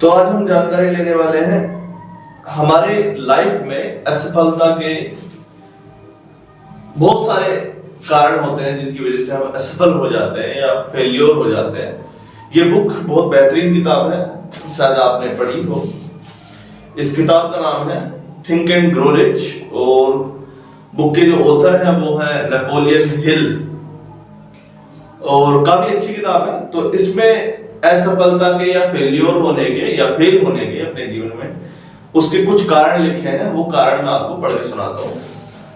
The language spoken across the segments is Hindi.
तो आज हम जानकारी लेने वाले हैं हमारे लाइफ में असफलता के बहुत सारे कारण होते हैं जिनकी वजह से हम असफल हो जाते हैं या फेल्योर हो जाते हैं। ये बुक बहुत बेहतरीन किताब है, शायद आपने पढ़ी हो। इस किताब का नाम है थिंक एंड ग्रो रिच और बुक के जो ऑथर हैं वो हैं नेपोलियन हिल और काफी अच्छी किताब है। तो इसमें असफलता के या फेल्योर होने के या फेल होने के अपने जीवन में उसके कुछ कारण लिखे हैं। वो कारण मैं आपको पढ़ के सुनाता हूँ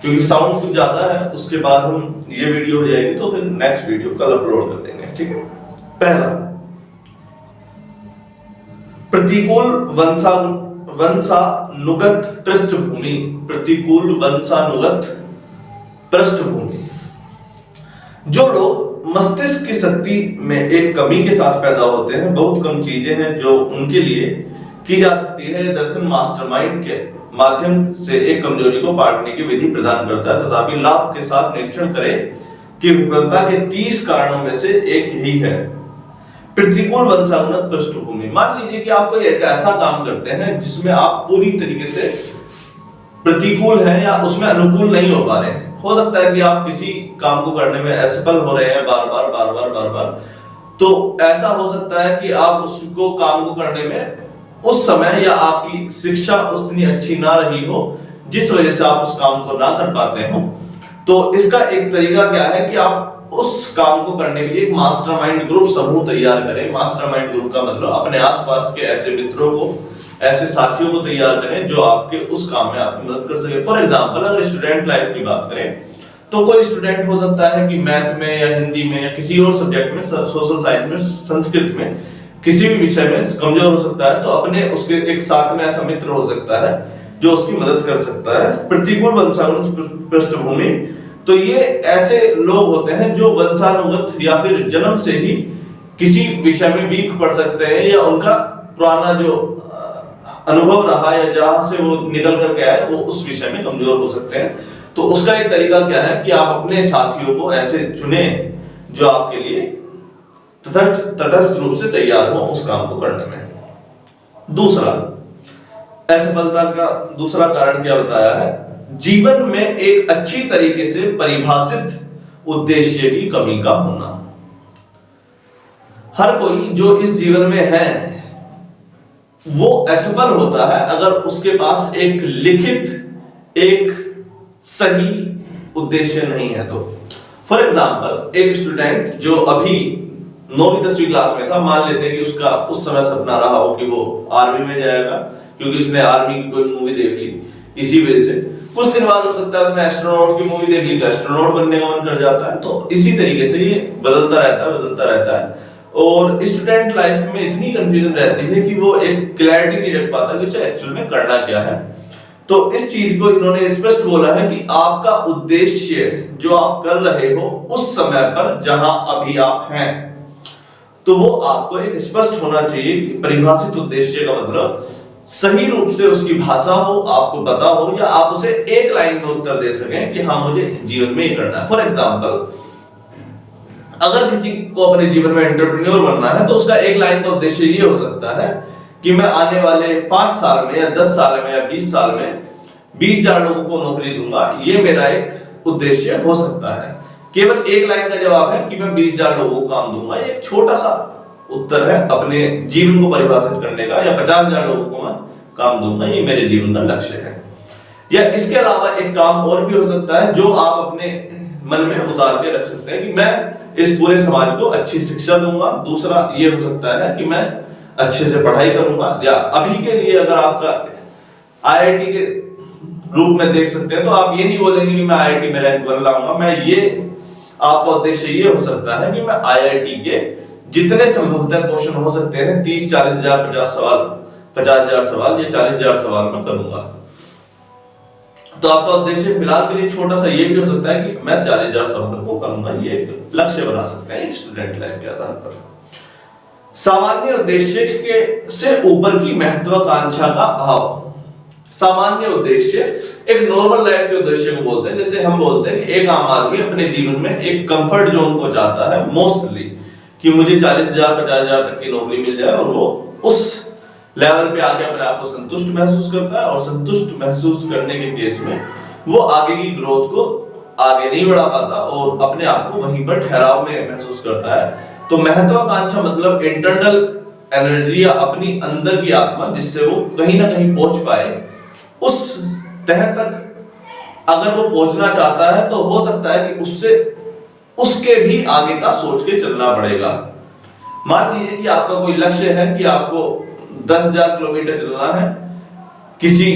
क्योंकि साउंड कुछ ज्यादा है। उसके बाद हम ये वीडियो हो जाएगी तो फिर नेक्स्ट वीडियो कल अपलोड कर देंगे, ठीक है। पहला, प्रतिकूल वंशानुगत पृष्ठभूमि। प्रतिकूल वंशानुगत पृष्ठभूमि। जो लोग मस्तिष्क की शक्ति में एक कमी के साथ पैदा होते हैं, बहुत कम चीजें हैं जो उनके लिए की जा सकती है। दर्शन मास्टरमाइंड के माध्यम से एक कमजोरी को पाटने की विधि प्रदान करता है। तथापि लाभ के साथ निरीक्षण करें कि विफलता के 30 कारणों में से एक यही है, प्रतिकूल वंशानुगत पृष्ठभूमि। मान लीजिए कि आप कोई एक ऐसा काम करते हैं जिसमें आप पूरी तरीके से प्रतिकूल हैं या उसमें अनुकूल नहीं हो पा रहे हैं। हो सकता है कि आप किसी काम को करने में असफल हो रहे हैं बार बार। तो ऐसा हो सकता है कि आप उसको काम को करने में उस समय या आपकी शिक्षा उतनी अच्छी ना रही हो जिस वजह से आप उस काम को ना कर पाते हो। तो इसका एक तरीका क्या है कि आप उस काम को करने के लिए एक मास्टरमाइंड ग्रुप समूह तैयार करें। मास्टरमाइंड ग्रुप का मतलब अपने आसपास के ऐसे मित्रों को, ऐसे साथियों को तैयार करें जो आपके उस काम में आपकी मदद कर सके। फॉर एग्जांपल, अगर स्टूडेंट लाइफ की बात करें तो कोई स्टूडेंट हो सकता है कि मैथ में या हिंदी में या किसी और सब्जेक्ट में, सोशल साइंस में, संस्कृत में, किसी भी विषय में कमजोर हो सकता है। तो अपने उसके एक साथ में ऐसा मित्र हो सकता है जो उसकी मदद कर सकता है। प्रतिकूल वंशानुगत पृष्ठभूमि, तो ये ऐसे लोग होते हैं जो वंशानुगत या फिर जन्म से ही किसी विषय में वीक पड़ सकते हैं या उनका पुराना जो अनुभव रहा या जहां से वो निकल करके आए वो उस विषय में कमजोर हो सकते हैं। तो उसका एक तरीका क्या है कि आप अपने साथियों को ऐसे चुने जो आपके लिए तटस्थ रूप से तैयार हो उस काम को करने में। दूसरा, असफलता का दूसरा कारण क्या बताया है, जीवन में एक अच्छी तरीके से परिभाषित उद्देश्य की कमी का होना। हर कोई जो इस जीवन में है वो असफल होता है अगर उसके पास एक लिखित, एक सही उद्देश्य नहीं है। तो फॉर एग्जांपल, एक स्टूडेंट जो अभी 9वीं 10वीं क्लास में था, मान लेते हैं कि उसका उस समय सपना रहा हो कि वो आर्मी में जाएगा क्योंकि उसने आर्मी की कोई मूवी देख ली, इसी वजह से कुछ दिन बाद हो सकता है उसने एस्ट्रोनॉट की मूवी देख ली तो एस्ट्रोनॉट बनने का मन कर जाता है। तो इसी तरीके से ये बदलता रहता है और स्टूडेंट लाइफ में इतनी कंफ्यूजन रहती है कि वो एक क्लैरिटी नहीं रख पाता कि उसे एक्चुअल में करना क्या है। तो इस चीज को इन्होंने स्पष्ट बोला है कि आपका उद्देश्य जो आप कर रहे हो उस समय पर जहां अभी आप हैं, तो वो आपको एक स्पष्ट होना चाहिए कि परिभाषित उद्देश्य का मतलब सही रूप से उसकी भाषा हो, आपको पता हो या आप उसे एक लाइन में उत्तर दे सकें कि हाँ मुझे जीवन में ये करना है। फॉर एग्जाम्पल, अगर किसी को अपने जीवन में एंटरप्रेन्योर बनना है तो उसका एक लाइन का उद्देश्य ये हो सकता है कि मैं आने वाले 5 साल में या 10 साल में या 20 साल में 20,000 लोगों को नौकरी दूंगा। ये मेरा एक उद्देश्य हो सकता है। केवल एक लाइन का जवाब है कि मैं 20,000 लोगों को काम दूंगा। ये एक छोटा सा उत्तर है अपने जीवन को परिभाषित करने का। या 50,000 लोगों को मैं काम दूंगा, ये मेरे जीवन का लक्ष्य है। या इसके अलावा एक काम और भी हो सकता है जो आप अपने मन में उतार के रख सकते हैं कि मैं इस पूरे समाज को अच्छी शिक्षा दूंगा। दूसरा ये हो सकता है कि मैं अच्छे से पढ़ाई करूंगा। या अभी के लिए अगर आपका आईआईटी के रूप में देख सकते हैं तो आप ये नहीं बोलेंगे कि मैं आईआईटी में रैंक 1 लाऊंगा। मैं ये आपका उद्देश्य ये हो सकता है कि मैं आईआईटी के जितने संभवतः क्वेश्चन हो सकते हैं 30, 40,000, 50,000 सवाल, ये 40,000 सवाल मैं करूंगा। तो आपका उद्देश्य फिलहाल के लिए छोटा सा ये भी हो सकता है कि मैं 40,000 सवालों को करूंगा। ये एक लक्ष्य बना सकते हैं स्टूडेंट लाइफ के आधार पर। सामान्य उद्देश्य के से ऊपर की महत्वाकांक्षा का अभाव। सामान्य उद्देश्य एक नॉर्मल लाइफ के उद्देश्य को बोलते हैं। जैसे हम बोलते हैं कि एक आम आदमी अपने जीवन में एक कंफर्ट जोन को चाहता है मोस्टली, कि मुझे 40,000 50,000 तक की नौकरी मिल जाए और वो उस लेवल पे आके अपने आप को संतुष्ट महसूस करता है, और संतुष्ट महसूस करने के केस में वो आगे की ग्रोथ को आगे नहीं बढ़ा पाता और अपने आप को वहीं पर ठहराव में महसूस करता है। तो महत्वाकांक्षा मतलब इंटरनल एनर्जी या अपनी अंदर की आत्मा, जिससे वो कहीं ना कहीं पहुंच पाए, उस तह तक अगर वो पहुंचना चाहता है तो हो सकता है कि उससे उसके भी आगे का सोच के चलना पड़ेगा। मान लीजिए कि आपका कोई लक्ष्य है कि आपको 10,000 किलोमीटर चलना है, किसी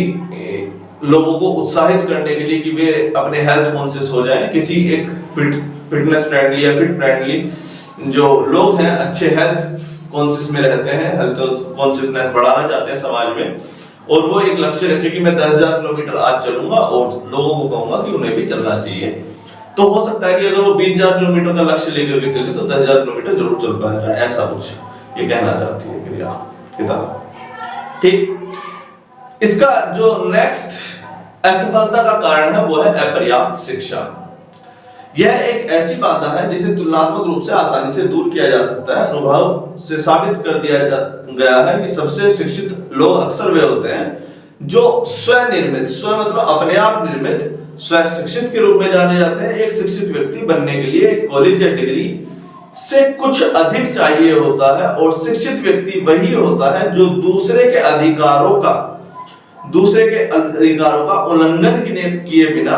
लोगों को उत्साहित करने के लिए कि वे अपने हेल्थ कॉन्शियस हो जाएं, किसी एक फिटनेस फ्रेंडली या फिट फ्रेंडली जो लोग हैं, अच्छे हेल्थ कॉन्शियस में रहते हैं, हेल्थ कॉन्शियसनेस बढ़ाना चाहते हैं समाज में, और वो एक लक्ष्य रखे कि मैं 10,000 किलोमीटर आज चलूंगा और लोगों को कहूंगा कि उन्हें भी चलना चाहिए। तो हो सकता है कि अगर वो 20,000 किलोमीटर का लक्ष्य लेकर के चले तो 10,000 किलोमीटर जरूर चल पाएगा, ऐसा कुछ ये कहना चाहती है क्रिया किताब। ठीक, इसका जो नेक्स्ट असफलता का कारण है वो है अपर्याप्त शिक्षा। यह एक ऐसी बाधा है जिसे तुलनात्मक रूप से आसानी से दूर किया जा सकता है। अनुभव से साबित कर दिया गया है कि सबसे शिक्षित लोग अक्सर वे होते हैं जो स्वनिर्मित, स्व मतलब अपने आप निर्मित, स्व शिक्षित के रूप में जाने जाते हैं। एक शिक्षित व्यक्ति बनने के लिए कॉलेज या डिग्री से कुछ अधिक चाहिए होता है, और शिक्षित व्यक्ति वही होता है जो दूसरे के अधिकारों का उल्लंघन किए बिना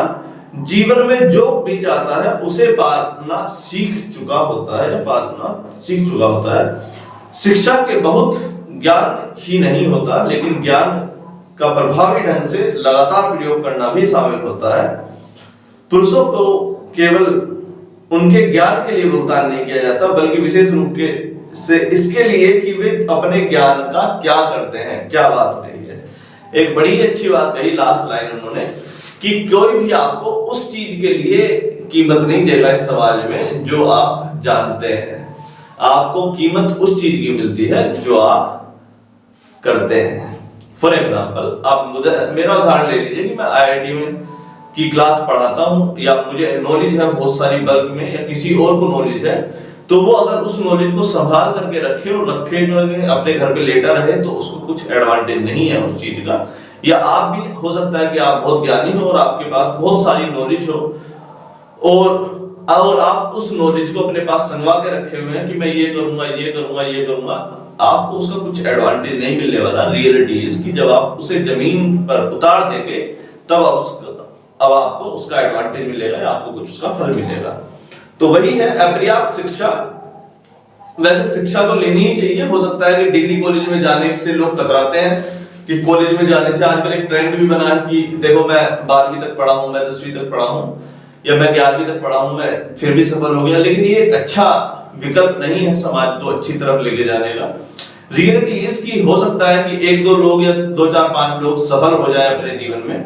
जीवन में जो भी चाहता है उसे पाना सीख चुका होता है। शिक्षा के बहुत ज्ञान ही नहीं होता, लेकिन ज्ञान का प्रभावी ढंग से लगातार प्रयोग करना भी शामिल होता है। पुरुषों को केवल उनके ज्ञान के लिए भुगतान नहीं किया जाता, बल्कि विशेष रूप से इसके लिए कि वे अपने ज्ञान का क्या करते हैं। क्या बात कही है, एक बड़ी अच्छी बात कही लास्ट लाइन उन्होंने, कि कोई भी आपको उस चीज के लिए कीमत नहीं देगा इस समाज में जो आप जानते हैं। आपको कीमत उस चीज की मिलती है जो आप करते हैं। फॉर एग्जाम्पल, आप मुझे मेरा उदाहरण ले लीजिए कि मैं IIT में की क्लास पढ़ाता हूं, या मुझे नॉलेज है बहुत सारी बल्क में, या किसी और को नॉलेज है, तो वो अगर उस नॉलेज को संभाल करके रखे और अपने घर पे लेटा रहे तो उसको कुछ एडवांटेज नहीं है उस चीज का। या आप भी हो सकता है कि आप बहुत ज्ञानी हो और आपके पास बहुत सारी नॉलेज हो, और आप उस नॉलेज को अपने पास संगवा के रखे हुए हैं कि मैं ये करूंगा, आपको उसका कुछ एडवांटेज नहीं मिलने वाला। रियलिटी इसकी जब आप उसे जमीन पर उतार देंगे तब अब आपको उसका एडवांटेज मिलेगा, या आपको कुछ उसका फल मिलेगा। तो वही है अपर्याप्त शिक्षा। वैसे शिक्षा तो लेनी ही चाहिए। हो सकता है कि डिग्री कॉलेज में जाने से लोग कतराते हैं कि कॉलेज में जाने से, आजकल एक ट्रेंड भी बना है कि देखो मैं 12वीं तक पढ़ा हूं, मैं 10वीं तक पढ़ा हूं, या मैं 11वीं तक पढ़ा हूं, मैं फिर भी सफल हो गया। लेकिन ये एक अच्छा विकल्प नहीं है समाज को अच्छी तरफ लेके जाने का। रियलिटी इसकी हो सकता है कि 1-2 लोग या 2-4-5 लोग सफल हो जाए अपने जीवन में,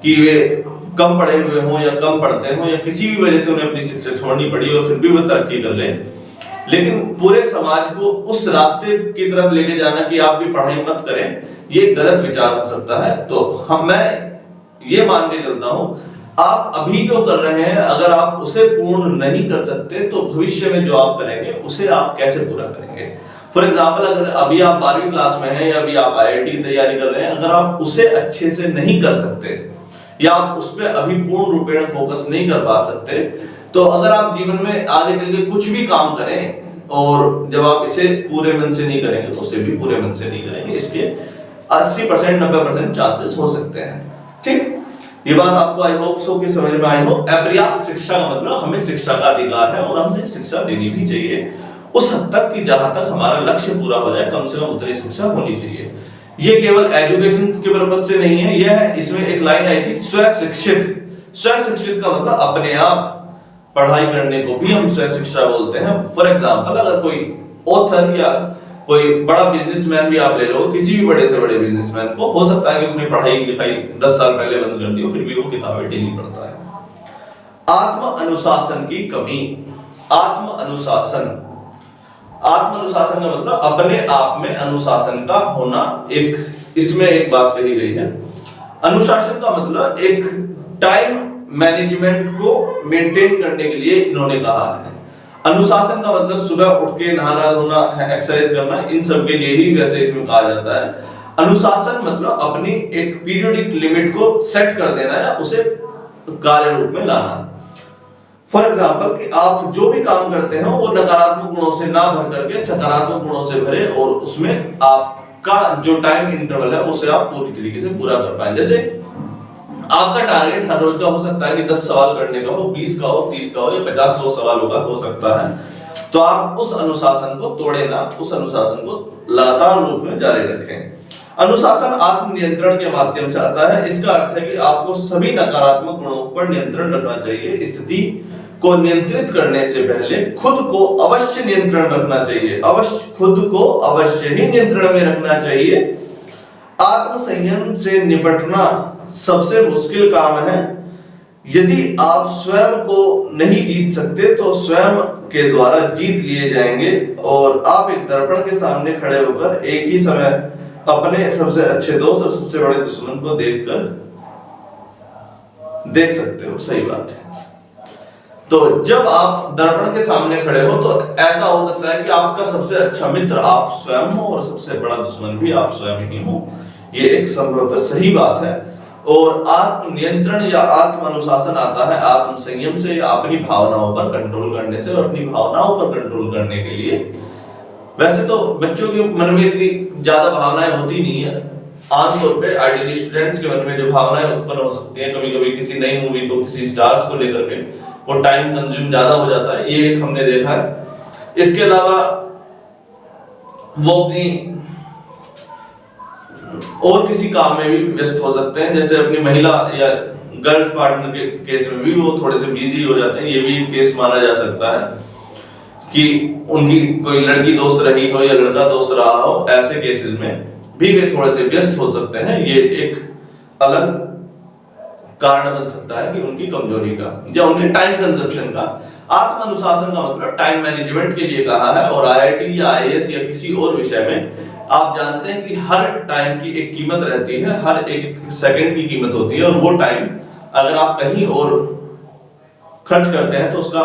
कि वे कम पढ़े हुए हों या कम पढ़ते हों, या किसी भी वजह से उन्हें अपनी शिक्षा छोड़नी पड़ी और फिर भी वो तरक्की कर गए। लेकिन पूरे समाज को उस रास्ते की तरफ लेके जाना कि आप भी पढ़ाई मत करें, ये गलत विचार हो सकता है। तो मैं ये मान के चलता हूं, आप अभी जो कर रहे हैं अगर आप उसे पूर्ण नहीं कर सकते तो भविष्य में जो आप करेंगे उसे आप कैसे पूरा करेंगे। फॉर एग्जाम्पल, अगर अभी आप 12वीं क्लास में हैं या अभी आप IIT की तैयारी कर रहे हैं, अगर आप उसे अच्छे से नहीं कर सकते या आप उस पर अभी पूर्ण रूपेण फोकस नहीं कर पा सकते, तो अगर आप जीवन में आगे चल के कुछ भी काम करें और जब आप इसे पूरे मन से नहीं करेंगे तो उसे भी पूरे मन से नहीं करेंगे, इसके 80% 90% चांसेस हो सकते हैं। ठीक, ये बात आपको आई होप सो कि समझ में आई हो। अपर्याप्त शिक्षा का मतलब हमें शिक्षा का अधिकार है और हमें शिक्षा लेनी भी चाहिए उस हद तक कि जहां तक हमारा लक्ष्य पूरा हो जाए, कम से कम उतनी शिक्षा होनी चाहिए। ये केवल एजुकेशन के पर्पस से नहीं है, यह इसमें एक लाइन आई थी स्वशिक्षित। स्वशिक्षित का मतलब अपने आप पढ़ाई करने को भी हम स्वशिक्षा बोलते हैं। फॉर एग्जाम्पल, अगर कोई ऑथर या कोई बड़ा बिजनेसमैन भी आप ले लो, किसी भी बड़े से बड़े बिजनेसमैन को हो सकता है कि उसने पढ़ाई लिखाई 10 साल पहले बंद कर दी हो, फिर भी वो किताबें डेली पढ़ता है। आत्म अनुशासन की कमी। आत्म अनुशासन का मतलब अपने आप में अनुशासन का होना। इसमें एक बात कही गई है, अनुशासन का मतलब एक टाइम मैनेजमेंट को मेंटेन करने के लिए इन्होंने कहा है। अनुशासन का मतलब सुबह उठ के नहाना धोना, एक्सरसाइज करना, इन सब के लिए ही वैसे इसमें कहा जाता है। अनुशासन मतलब अपनी एक पीरियोडिक लिमिट को सेट कर देना या उसे कार्य रूप में लाना। फॉर एग्जाम्पल कि आप जो भी काम करते हैं वो नकारात्मक गुणों से ना भर करके सकारात्मक गुणों से भरे और उसमें आपका जो टाइम इंटरवल है उसे आप पूरी तरीके से पूरा कर पाए। जैसे आपका टारगेट हर रोज का हो सकता है कि 10 सवाल करने का हो, 20 का हो, 30 का हो या 50-100 सवालों का हो सकता है। तो आप उस अनुशासन को तोड़े ना, उस अनुशासन को लगातार रूप में जारी रखें। अनुशासन आत्म नियंत्रण के माध्यम से आता है। इसका अर्थ है कि आपको सभी नकारात्मक गुणों पर नियंत्रण रखना चाहिए। स्थिति को नियंत्रित करने से पहले खुद को अवश्य नियंत्रण रखना चाहिए, खुद को अवश्य ही नियंत्रण में रखना चाहिए। आत्म संयम से निपटना सबसे मुश्किल काम है। यदि आप स्वयं को नहीं जीत सकते तो स्वयं के द्वारा जीत लिए जाएंगे और आप एक दर्पण के सामने खड़े होकर एक ही समय अपने सबसे अच्छे दोस्त और सबसे बड़े दुश्मन को देख सकते हो। सही बात है। तो जब आप दर्पण के सामने खड़े हो तो ऐसा हो सकता है कि आपका सबसे अच्छा मित्र आप स्वयं हो और सबसे बड़ा दुश्मन भी आप स्वयं ही हो। ये एक संभवतः सही बात है। और आत्म नियंत्रण या आत्म अनुशासन आता है आत्म संयम से या अपनी भावनाओं पर कंट्रोल करने से। और अपनी भावनाओं पर कंट्रोल करने के लिए वैसे तो बच्चों के मन में इतनी ज्यादा भावनाएं होती नहीं है। आमतौर पे आइडियल स्टूडेंट्स के मन में जो भावनाएं उत्पन्न हो सकती हैं कभी कभी किसी नई मूवी को, किसी स्टार्स को लेकर के, वो टाइम कंज्यूम ज्यादा हो जाता है। ये एक हमने देखा है। इसके अलावा वो अपनी और किसी काम में भी व्यस्त हो सकते हैं। जैसे अपनी महिला या गर्ल्स पार्टनर के केस में भी वो थोड़े से बिजी हो जाते हैं। ये भी एक केस माना जा सकता है कि उनकी कोई लड़की दोस्त रही हो या लड़का दोस्त रहा हो। ऐसे केसेस में भी वे थोड़े से व्यस्त हो सकते हैं। ये एक अलग कारण बन सकता है कि उनकी कमजोरी का या उनके टाइम कंजप्शन का। आत्म अनुशासन का मतलब टाइम मैनेजमेंट के लिए कहा है। और आईआईटी या आईएएस या किसी और विषय में आप जानते हैं कि हर टाइम की एक कीमत रहती है, हर एक सेकंड की कीमत होती है। और वो टाइम अगर आप कहीं और खर्च करते हैं तो उसका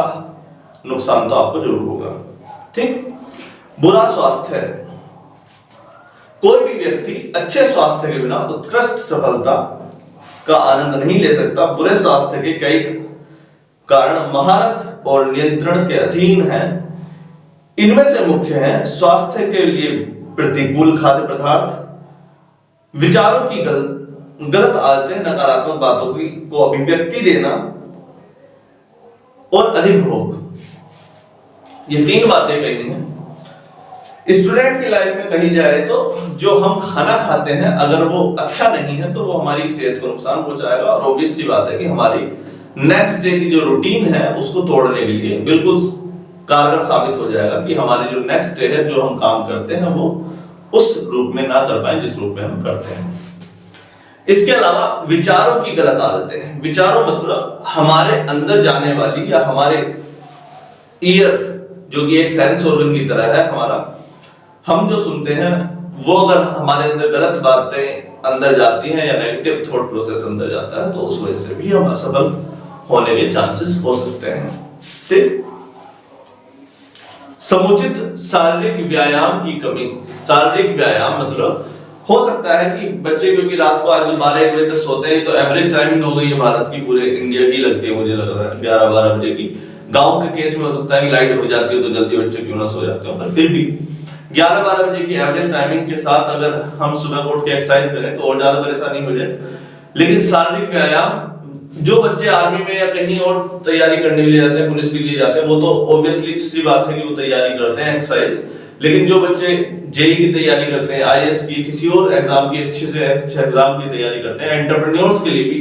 नुकसान तो आपको जरूर होगा। ठीक। बुरा स्वास्थ्य है। कोई भी व्यक्ति अच्छे स्वास्थ्य के बिना उत्कृष्ट सफलता का आनंद नहीं ले सकता। बुरे स्वास्थ्य के कई कारण महारत और नियंत्रण के अधीन हैं। इनमें से मुख्य है स्वास्थ्य के लिए प्रतिकूल खाद्य पदार्थ, विचारों की गलत आदतें, नकारात्मक बातों की को अभिव्यक्ति देना और अधिक भोग। ये 3 बातें कही हैं। स्टूडेंट की लाइफ में कही जाए तो जो हम खाना खाते हैं अगर वो अच्छा नहीं है तो वो हमारी सेहत को नुकसान पहुंचाएगा। और ऑब्वियस सी बात है कि हमारी नेक्स्ट डे की जो रूटीन है उसको तोड़ने के लिए बिल्कुल कारगर साबित हो जाएगा कि हमारी जो नेक्स्ट डे है जो हम काम करते हैं वो उस रूप में ना कर पाए जिस रूप में हम करते हैं। इसके अलावा विचारों की गलत आदतें। विचारों मतलब हमारे अंदर जाने वाली या हमारे ईयर जो कि एक सेंस ऑर्गन की तरह है हमारा, हम जो सुनते हैं वो अगर हमारे अंदर गलत बातें अंदर जाती हैं या नेगेटिव थॉट प्रोसेस अंदर जाता है तो उस वजह से भी हम असफल होने के चांसेस हो सकते हैं। ठीक। समुचित शारीरिक व्यायाम की कमी। शारीरिक व्यायाम मतलब हो सकता है कि बच्चे क्योंकि रात को आज 12-1 बजे तक सोते हैं तो एवरेज टाइमिंग हो गई है भारत की, पूरे इंडिया की लगती है मुझे लग रहा है 11-12 बजे की। गांव के केस में हो सकता है कि लाइट हो जाती हो तो जल्दी बच्चे क्यों ना सो जाते हो, पर फिर भी 11-12 बजे की एवरेज टाइमिंग के साथ अगर हम सुबह उठ के एक्सरसाइज करें तो और ज्यादा परेशानी हो जाए। लेकिन शारीरिक व्यायाम जो बच्चे आर्मी में या कहीं और तैयारी करने के लिए जाते हैं, पुलिस के लिए जाते हैं, वो तो ऑब्वियसली सी बात है कि वो तैयारी करते हैं एक्सरसाइज। लेकिन जो बच्चे जेईई की तैयारी करते हैं, आईएएस की, किसी और एग्जाम की अच्छे से अच्छे एग्जाम की तैयारी करते हैं, एंटरप्रेन्योर्स के लिए भी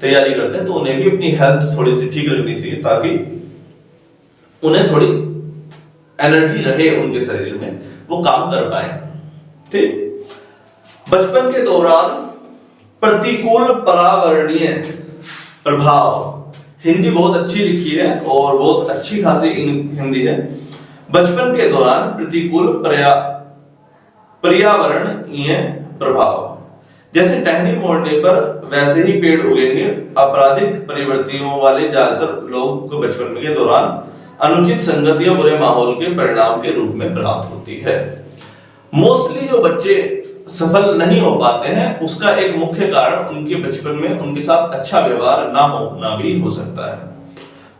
तैयारी करते हैं, तो उन्हें भी अपनी हेल्थ थोड़ी सी ठीक रखनी चाहिए ताकि उन्हें थोड़ी एनर्जी रहे उनके शरीर में, वो काम कर पाए। ठीक। बचपन के दौरान प्रतिकूल पर्यावरणीय प्रभाव। हिंदी बहुत अच्छी लिखी है और बहुत अच्छी खासी हिंदी है। बचपन के दौरान प्रतिकूल पर्यावरणीय प्रभाव, जैसे टहनी मोड़ने पर वैसे ही पेड़ उगेंगे। आपराधिक प्रवृत्तियों वाले ज्यादातर लोगों को बचपन के दौरान अनुचित संगत या बुरे माहौल के परिणाम के रूप में प्राप्त होती है। मोस्टली जो बच्चे सफल नहीं हो पाते हैं, उसका एक मुख्य कारण उनके बचपन में उनके साथ अच्छा व्यवहार ना होना भी हो सकता है।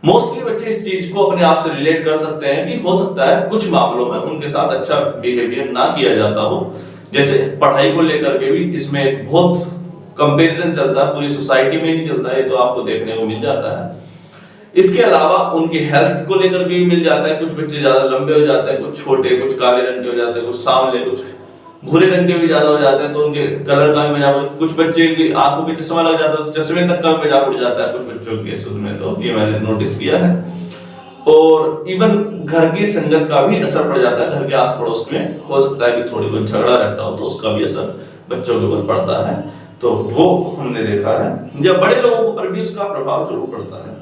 मोस्टली बच्चे इस चीज को अपने आप से रिलेट कर सकते हैं कि हो सकता है कुछ मामलों में उनके साथ अच्छा बिहेवियर ना किया जाता हो, जैसे पढ़ाई को लेकर के भी इसमें एक बहुत कंपैरिजन चलता है, पूरी सोसाइटी में ही चलता है, तो आपको देखने को मिल जाता है। इसके अलावा उनकी हेल्थ को लेकर भी मिल जाता है, कुछ बच्चे ज्यादा लंबे हो जाते हैं, कुछ छोटे, कुछ काले रंग के हो जाते हैं, कुछ सांवले, कुछ भूरे रंग के भी ज्यादा हो जाते हैं, तो उनके कलर का भी मजाक, कुछ बच्चे की आंखों पे चश्मा लग जाता है तो चश्मे तक का मजाक उड़ जाता है कुछ बच्चों के केस में, तो ये मैंने नोटिस किया है। और इवन घर की संगत का भी असर पड़ जाता है, घर के आस पड़ोस में हो सकता है कि थोड़ी बहुत झगड़ा रहता हो तो उसका भी असर बच्चों के ऊपर पड़ता है, तो वो हमने देखा है, या बड़े लोगों पर भी उसका प्रभाव जरूर पड़ता है।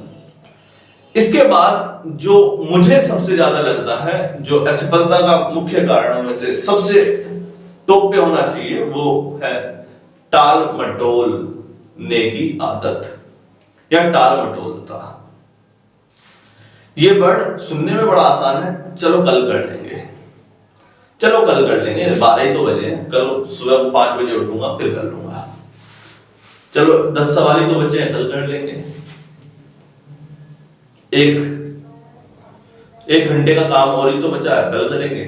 इसके बाद जो मुझे सबसे ज्यादा लगता है जो असफलता का मुख्य कारणों में से सबसे टॉप पे होना चाहिए, वो है टाल मटोलने की आदत या टाल मटोलता। ये वर्ड सुनने में बड़ा आसान है, चलो कल कर लेंगे, चलो कल कर लेंगे, 12 ही तो बजे, कल सुबह 5 बजे उठूंगा फिर कर लूंगा, चलो 10 सवाल ही तो बचे हैं, कल कर लेंगे, एक घंटे का काम और ही तो बचा है, कल करेंगे,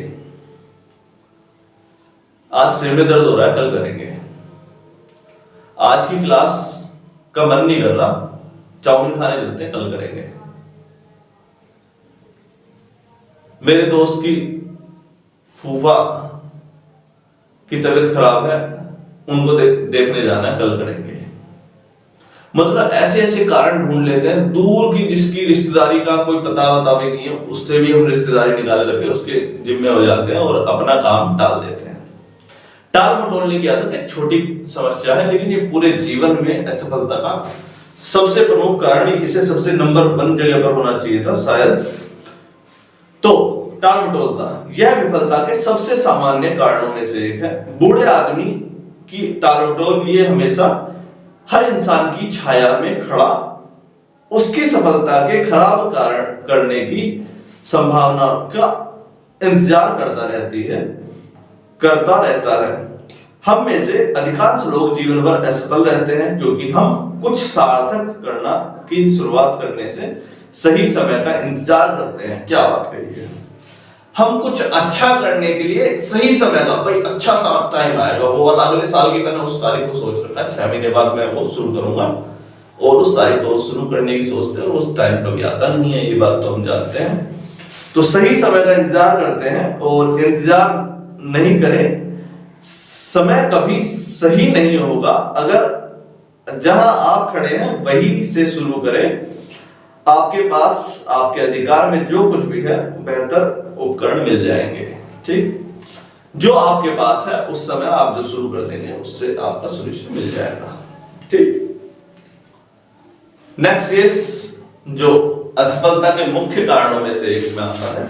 आज सिर में दर्द हो रहा है, कल करेंगे, आज की क्लास का मन नहीं कर रहा, चाउमीन खाने चलते हैं, कल करेंगे, मेरे दोस्त की फूफा की तबीयत खराब है, उनको देखने जाना है, कल करेंगे। मतलब ऐसे ऐसे कारण ढूंढ लेते हैं, दूर की जिसकी रिश्तेदारी का कोई पता वता भी नहीं है उससे भी हम रिश्तेदारी निकाल करके उसके जिम्मे हो जाते हैं और अपना काम टाल देते हैं। टाल मटोलने की आदत एक छोटी समस्या है, लेकिन ये पूरे जीवन में असफलता का सबसे प्रमुख कारण, इसे सबसे नंबर 1 जगह पर होना चाहिए था शायद। तो टाल मटोलता यह विफलता के सबसे सामान्य कारणों में से एक है। बूढ़े आदमी की टाल मटोल ये हमेशा हर इंसान की छाया में खड़ा उसकी सफलता के खराब कारण करने की संभावना का इंतजार करता रहता है। हम में से अधिकांश लोग जीवन भर असफल रहते हैं क्योंकि हम कुछ सार्थक करना की शुरुआत करने से सही समय का इंतजार करते हैं। क्या बात कही है, हम कुछ अच्छा करने के लिए सही समय का, भाई अच्छा सा टाइम आएगा, वो वाला अगले साल की मैंने उस तारीख को सोच रखा, 6 महीने बाद मैं वो शुरू करूंगा, और उस तारीख को शुरू करने की सोचते हैं, उस टाइम कभी आता नहीं है, ये बात तो हम जानते हैं। तो सही समय का इंतजार करते हैं और इंतजार नहीं करें, समय कभी सही नहीं होगा। अगर जहां आप खड़े हैं वहीं से शुरू करें, आपके पास आपके अधिकार में जो कुछ भी है बेहतर उपकरण मिल जाएंगे। ठीक, जो आपके पास है उस समय आप जो शुरू कर देंगे उससे आपका सॉल्यूशन मिल जाएगा। ठीक, नेक्स्ट केस जो असफलता के मुख्य कारणों में से एक में आता है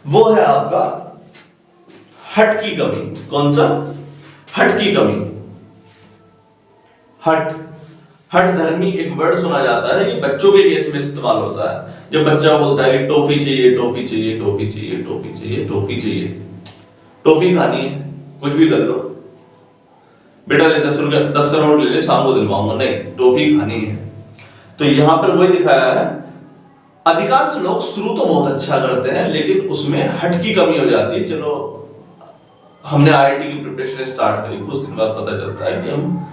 वो है आपका हट की कमी। कौन सा? हट की कमी। हट धर्मी एक वर्ड सुना जाता है, ये बच्चों के केस में इस्तेमाल होता है। जब बच्चा बोलता है कि टॉफी चाहिए, टॉफी चाहिए, टॉफी चाहिए, टॉफी चाहिए, टॉफी चाहिए, टॉफी खानी है, कुछ भी कर लो बेटा, ले 10 रुपए 10 का नोट ले ले, शाम को दिलवाऊंगा, नहीं टॉफी खानी है। तो यहां पर वही दिखाया है, अधिकांश लोग शुरू तो बहुत अच्छा करते हैं लेकिन उसमें हट की कमी हो जाती है। चलो हमने IIT की प्रिपरेशन स्टार्ट करी, कुछ दिन बाद पता चलता है कि हम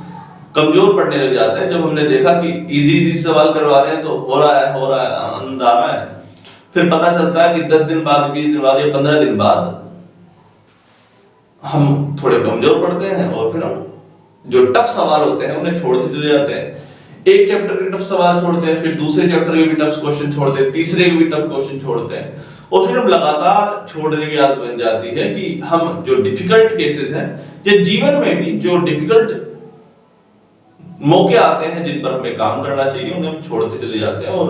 कमजोर पढ़ने लग जाते हैं। जब हमने देखा कि इजी सवाल करवा रहे हैं तो हो रहा है, आनंद आ रहा है, फिर पता चलता है कि 10 दिन बाद, 20 दिन बाद या 15 दिन बाद हम थोड़े कमजोर पढ़ते हैं और फिर हम जो टफ सवाल होते हैं उन्हें छोड़ते चले जाते हैं। एक चैप्टर के टफ सवाल छोड़ते हैं, फिर दूसरे चैप्टर के भी टफ क्वेश्चन छोड़ते हैं, तीसरे के भी टफ क्वेश्चन छोड़ते हैं, और फिर हम लगातार छोड़ने की आदत बन जाती है कि हम जो डिफिकल्ट केसेस हैं या जीवन में भी जो डिफिकल्ट मौके आते हैं जिन पर हमें काम करना चाहिए उन्हें हम छोड़ते चले जाते हैं, और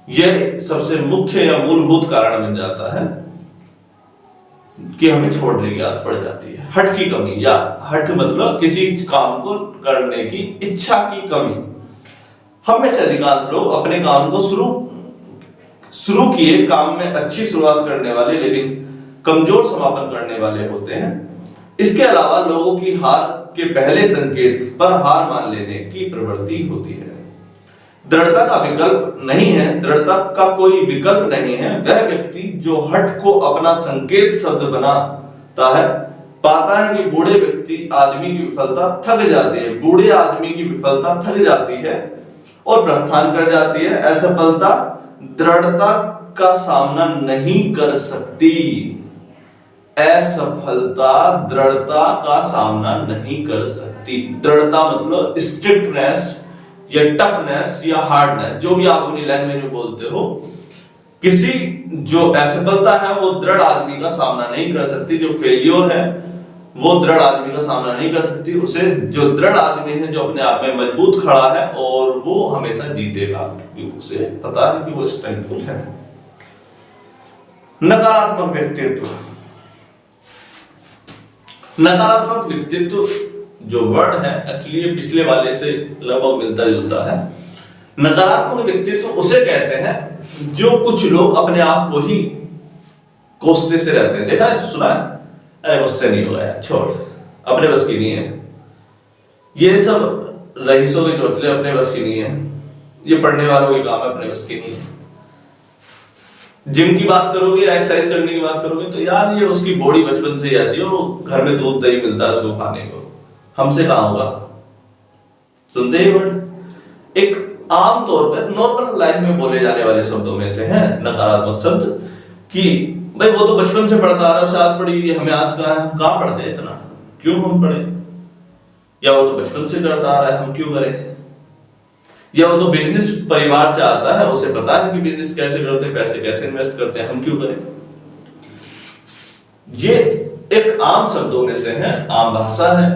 यह सबसे मुख्य या मूलभूत कारण बन जाता है कि हमें छोड़ने की आदत पड़ जाती है। हट की कमी, या हट मतलब किसी काम को करने की इच्छा की कमी। हम में से अधिकांश लोग अपने काम को शुरू किए काम में अच्छी शुरुआत करने वाले लेकिन कमजोर समापन करने वाले होते हैं। इसके अलावा लोगों की हार के पहले संकेत पर हार मान लेने की प्रवृत्ति होती है। दृढ़ता का विकल्प नहीं है, दृढ़ता का कोई विकल्प नहीं है। वह व्यक्ति जो हठ को अपना संकेत शब्द बनाता है पाता है कि बूढ़े व्यक्ति आदमी की विफलता थक जाती है, बूढ़े आदमी की विफलता थक जाती है और प्रस्थान कर जाती है। असफलता दृढ़ता का सामना नहीं कर सकती। असफलता दृढ़ता का सामना नहीं कर सकती। दृढ़ता मतलब स्ट्रिक्टनेस या टफनेस या हार्डनेस, जो भी आप अपनी लैंग्वेज में बोलते हो। किसी जो असफलता है वो दृढ़ आदमी का सामना नहीं कर सकती। जो फेलियर है वो दृढ़ आदमी का सामना नहीं कर सकती। उसे जो दृढ़ आदमी है, जो अपने आप में मजबूत खड़ा है, और वो हमेशा जीतेगा क्योंकि उसे पता है कि वो स्ट्रेंथफुल है। नकारात्मक व्यक्तित्व। नकारात्मक व्यक्तित्व जो वर्ड है एक्चुअली ये पिछले वाले से लगभग मिलता जुलता है। नकारात्मक व्यक्तित्व उसे कहते हैं जो कुछ लोग अपने आप को ही कोसते से रहते हैं। देखा है, सुना है, अरे मुझसे नहीं होगा यार, छोड़, अपने बस की नहीं है। ये सब रईसों के चौचले अपने बस की नहीं है। ये पढ़ने वालों के काम है, अपने बस की नहीं है। जिम की बात करोगे, एक्सरसाइज करने की बात करोगे तो यार ये उसकी बॉडी बचपन से ही ऐसी हो, घर में दूध दही मिलता है उसको खाने को, हमसे कहां होगा। सुनते ही वर्ड एक आम तौर पर नॉर्मल लाइफ में बोले जाने वाले शब्दों में से है नकारात्मक शब्द कि भाई वो तो बचपन से पढ़ता आ रहा है, उसे आदत पड़ी, हमें आदत कहां पढ़ते हैं इतना, क्यों हम पढ़े, या वो तो बचपन से करता आ रहा है, हम क्यों करें, या वो तो बिजनेस परिवार से आता है, उसे पता है कि बिजनेस कैसे करते हैं, पैसे कैसे इन्वेस्ट करते हैं, हम क्यों करें। ये एक आम शब्दों में से है, आम भाषा है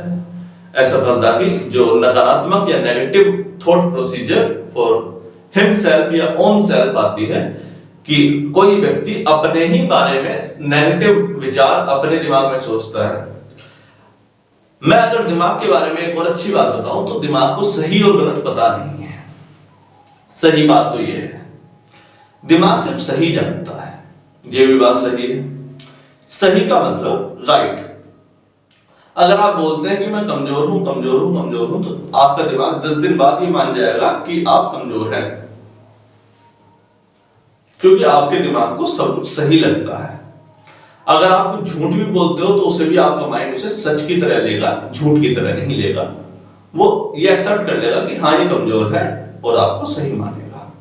असफलता की, जो नकारात्मक या negative thought procedure for himself या ओन सेल्फ आती है कि कोई व्यक्ति अपने ही बारे में नेगेटिव विचार अपने दिमाग में सोचता है। मैं अगर दिमाग के बारे में एक और अच्छी बात बताऊं तो दिमाग को सही और गलत पता नहीं है। सही बात तो यह है दिमाग सिर्फ सही जानता है, यह भी बात सही है। सही का मतलब राइट। अगर आप बोलते हैं कि मैं कमजोर हूं कमजोर हूं कमजोर हूं तो आपका दिमाग 10 दिन बाद ही मान जाएगा कि आप कमजोर हैं, क्योंकि आपके दिमाग को सब कुछ सही लगता है। अगर आप कुछ झूठ भी बोलते हो तो उसे भी आपका माइंड उसे सच की तरह लेगा, झूठ की तरह नहीं लेगा। वो ये एक्सेप्ट कर लेगा कि हाँ ये कमजोर है और आपको सही मानेगा।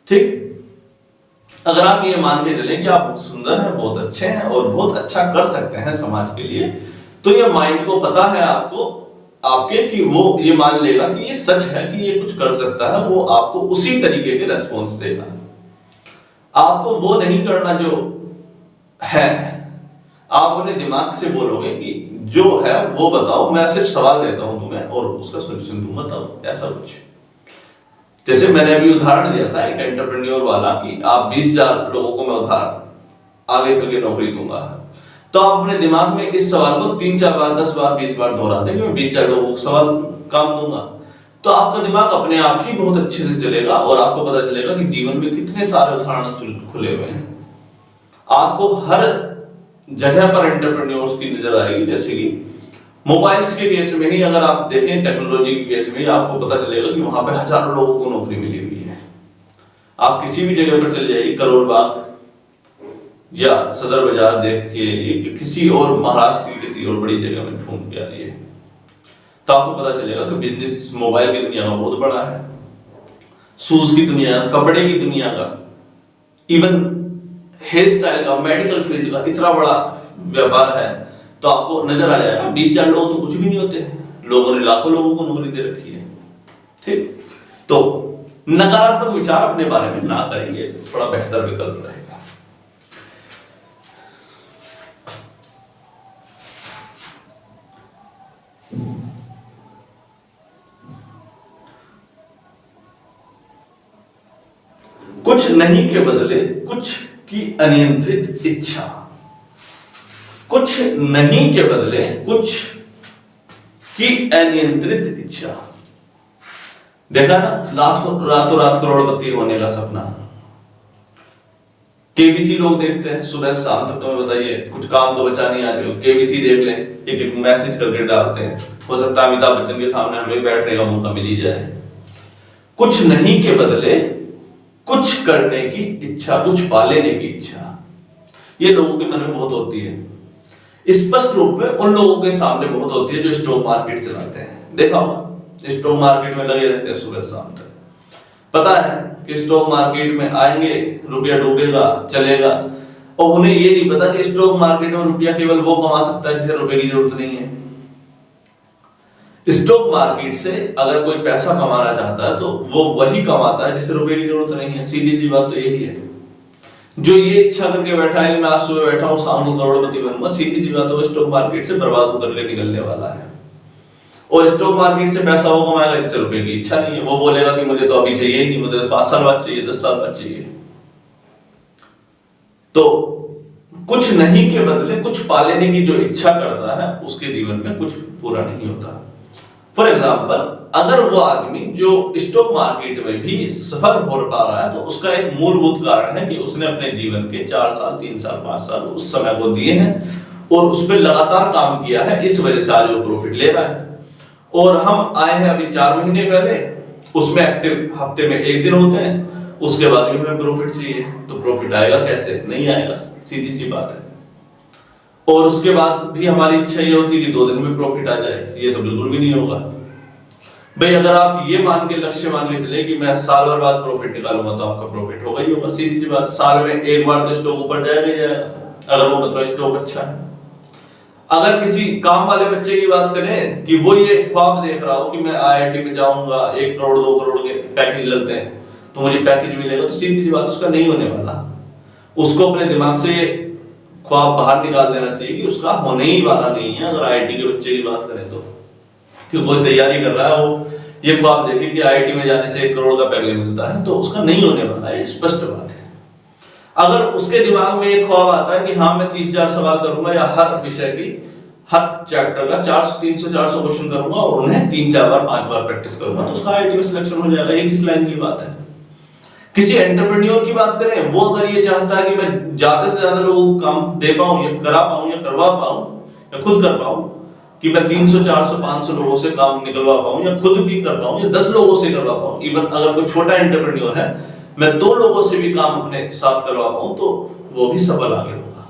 ठीक, अगर आप ये मान के चलें कि आप बहुत सुंदर हैं, बहुत अच्छे हैं और बहुत अच्छा कर सकते हैं समाज के लिए, तो ये माइंड को पता है आपको आपके कि वो ये मान लेगा कि ये सच है कि ये कुछ कर सकता है, वो आपको उसी तरीके के रेस्पॉन्स देगा। आपको वो नहीं करना जो है, आप अपने दिमाग से बोलोगे कि जो है वो बताओ, मैं सिर्फ सवाल देता हूं तुम्हें और उसका सॉल्यूशन तुम बताओ, ऐसा कुछ। जैसे मैंने अभी उदाहरण दिया था एक एंटरप्रेन्योर वाला कि आप 20,000 लोगों को मैं उधार आगे चल के नौकरी दूंगा, तो आप अपने दिमाग में इस सवाल को 3-4 बार 10 बार 20 बार दोहराते कि मैं 20,000 लोगों को सवाल काम दूंगा, तो आपका दिमाग अपने आप ही बहुत अच्छे से चलेगा और आपको पता चलेगा कि जीवन में कितने सारे उदाहरण खुले हुए हैं। आपको हर जगह पर एंटरप्रेन्योर्स की नजर आएगी। जैसे कि मोबाइल्स के केस में ही अगर आप देखें, टेक्नोलॉजी के केस में ही आपको पता चलेगा कि वहां पे हजारों लोगों को नौकरी मिली हुई है। आप किसी भी जगह पर चले जाइए, करोल बाग या सदर बाजार देखिए, किसी और महाराष्ट्र की किसी और बड़ी जगह में ढूंढ के आ रही है, तो आपको पता चलेगा कि बिजनेस मोबाइल की दुनिया में बहुत बड़ा है, शूज की दुनिया, कपड़े की दुनिया का, इवन हेयर स्टाइल का, मेडिकल फील्ड का इतना बड़ा व्यापार है। तो आपको नजर आ जाएगा 20,000 लोग तो कुछ भी नहीं होते, लोगों ने लाखों लोगों को नौकरी दे रखी है। ठीक, तो नकारात्मक विचार अपने बारे में ना करेंगे, थोड़ा बेहतर विकल्प रहेगा। कुछ नहीं के बदले कुछ की अनियंत्रित इच्छा। कुछ नहीं के बदले कुछ की अनियंत्रित इच्छा। देखा ना, रातों रात करोड़पति होने का सपना केबीसी लोग देखते हैं सुबह से शाम तक, तुम्हें बताइए कुछ काम तो बचा नहीं आजकल, केबीसी देख ले, एक एक मैसेज करके डालते हैं। हो सकता है अमिताभ बच्चन के सामने हम लोग बैठने का मौका मिल ही जाए। कुछ नहीं के बदले कुछ करने की इच्छा, कुछ पा लेने की इच्छा, ये लोगों के मन में बहुत होती है। स्पष्ट रूप में उन लोगों के सामने बहुत होती है जो स्टॉक मार्केट चलाते हैं। देखा होगा स्टॉक मार्केट में लगे रहते हैं सुबह शाम तक, पता है कि स्टॉक मार्केट में आएंगे, रुपया डूबेगा, चलेगा, और उन्हें ये नहीं पता कि स्टॉक मार्केट में रुपया केवल वो कमा सकता है जिसे रुपए की जरूरत नहीं है। स्टॉक मार्केट से अगर कोई पैसा कमाना चाहता है तो वो वही कमाता है जिसे रुपए की जरूरत नहीं है। सीधी सी बात तो यही है। जो ये इच्छा करके बैठा है कि मैं आज सुबह बैठा हूं शाम को करोड़पति बनूंगा, सीधी सी बात है वो स्टॉक मार्केट से बर्बाद होकर के निकलने वाला है। और स्टॉक मार्केट से पैसा वो कमाएगा जिसे रुपए की इच्छा नहीं है। वो बोलेगा कि मुझे तो अभी चाहिए ही नहीं, मुझे 5 साल बाद चाहिए, 10 साल बाद चाहिए। तो कुछ नहीं के बदले कुछ पा लेने की जो इच्छा करता है उसके जीवन में कुछ पूरा नहीं होता। फॉर एग्जाम्पल, अगर वो आदमी जो स्टॉक मार्केट में भी सफल हो पा रहा है तो उसका एक मूलभूत कारण है कि उसने अपने जीवन के 4 साल, 3 साल, 5 साल उस समय को दिए हैं और उस पर लगातार काम किया है, इस वजह से आज वो प्रॉफिट ले रहा है। और हम आए हैं अभी 4 महीने पहले, उसमें एक्टिव हफ्ते में 1 दिन होते हैं, उसके बाद भी हमें प्रॉफिट चाहिए, तो प्रॉफिट आएगा कैसे? नहीं आएगा, सीधी सी बात है। और उसके बाद भी हमारी इच्छा ये होती है कि 2 दिन में प्रॉफिट आ जाए, ये तो बिल्कुल भी नहीं होगा भाई। अगर आप ये मान के लक्ष्य मान के चले कि मैं साल भर बाद प्रॉफिट निकालूंगा तो आपका प्रॉफिट होगा ही होगा, सीधी सी बात। साल में 1 बार तो स्टॉक ऊपर जाएगा ही जाएगा, अगर वो मतलब स्टॉक अच्छा है। अगर किसी काम वाले बच्चे की बात करें कि वो ये ख्वाब देख रहा हो कि मैं IIT में जाऊंगा, 1 करोड़ 2 करोड़ के पैकेज लगते हैं तो मुझे पैकेज मिलेगा, तो सीधी सी बात उसका नहीं होने वाला। उसको अपने दिमाग से ख्वाब बाहर निकाल देना चाहिए कि उसका होने ही वाला नहीं है। अगर IIT के बच्चे की बात करें तो कि कोई तैयारी कर रहा है, वो ये ख्वाब देखे कि IIT में जाने से 1 करोड़ का पैकेज मिलता है, तो उसका नहीं होने वाला है, स्पष्ट बात है। अगर उसके दिमाग में एक ख्वाब आता है कि हाँ मैं 30,000 सवाल करूंगा या हर विषय की हर चैप्टर का 300-400 क्वेश्चन करूंगा और उन्हें 3-4 बार 5 बार प्रैक्टिस करूंगा, तो उसका IIT में सिलेक्शन हो जाएगा। ये किस लाइन की बात है? किसी एंटरप्रेन्योर की बात करें, वो अगर ये चाहता है कि मैं ज्यादा से ज्यादा लोगों को काम दे पाऊं या करा पाऊं या करवा पाऊं या खुद कर पाऊं, कि मैं 300, 400, 500 लोगों से काम निकलवा पाऊं या खुद भी कर पाऊं या 10 लोगों से करवा पाऊं, इवन अगर कोई छोटा एंटरप्रेन्योर है मैं 2 लोगों से भी काम अपने साथ करवा पाऊं, तो वो भी सफल आगे होगा।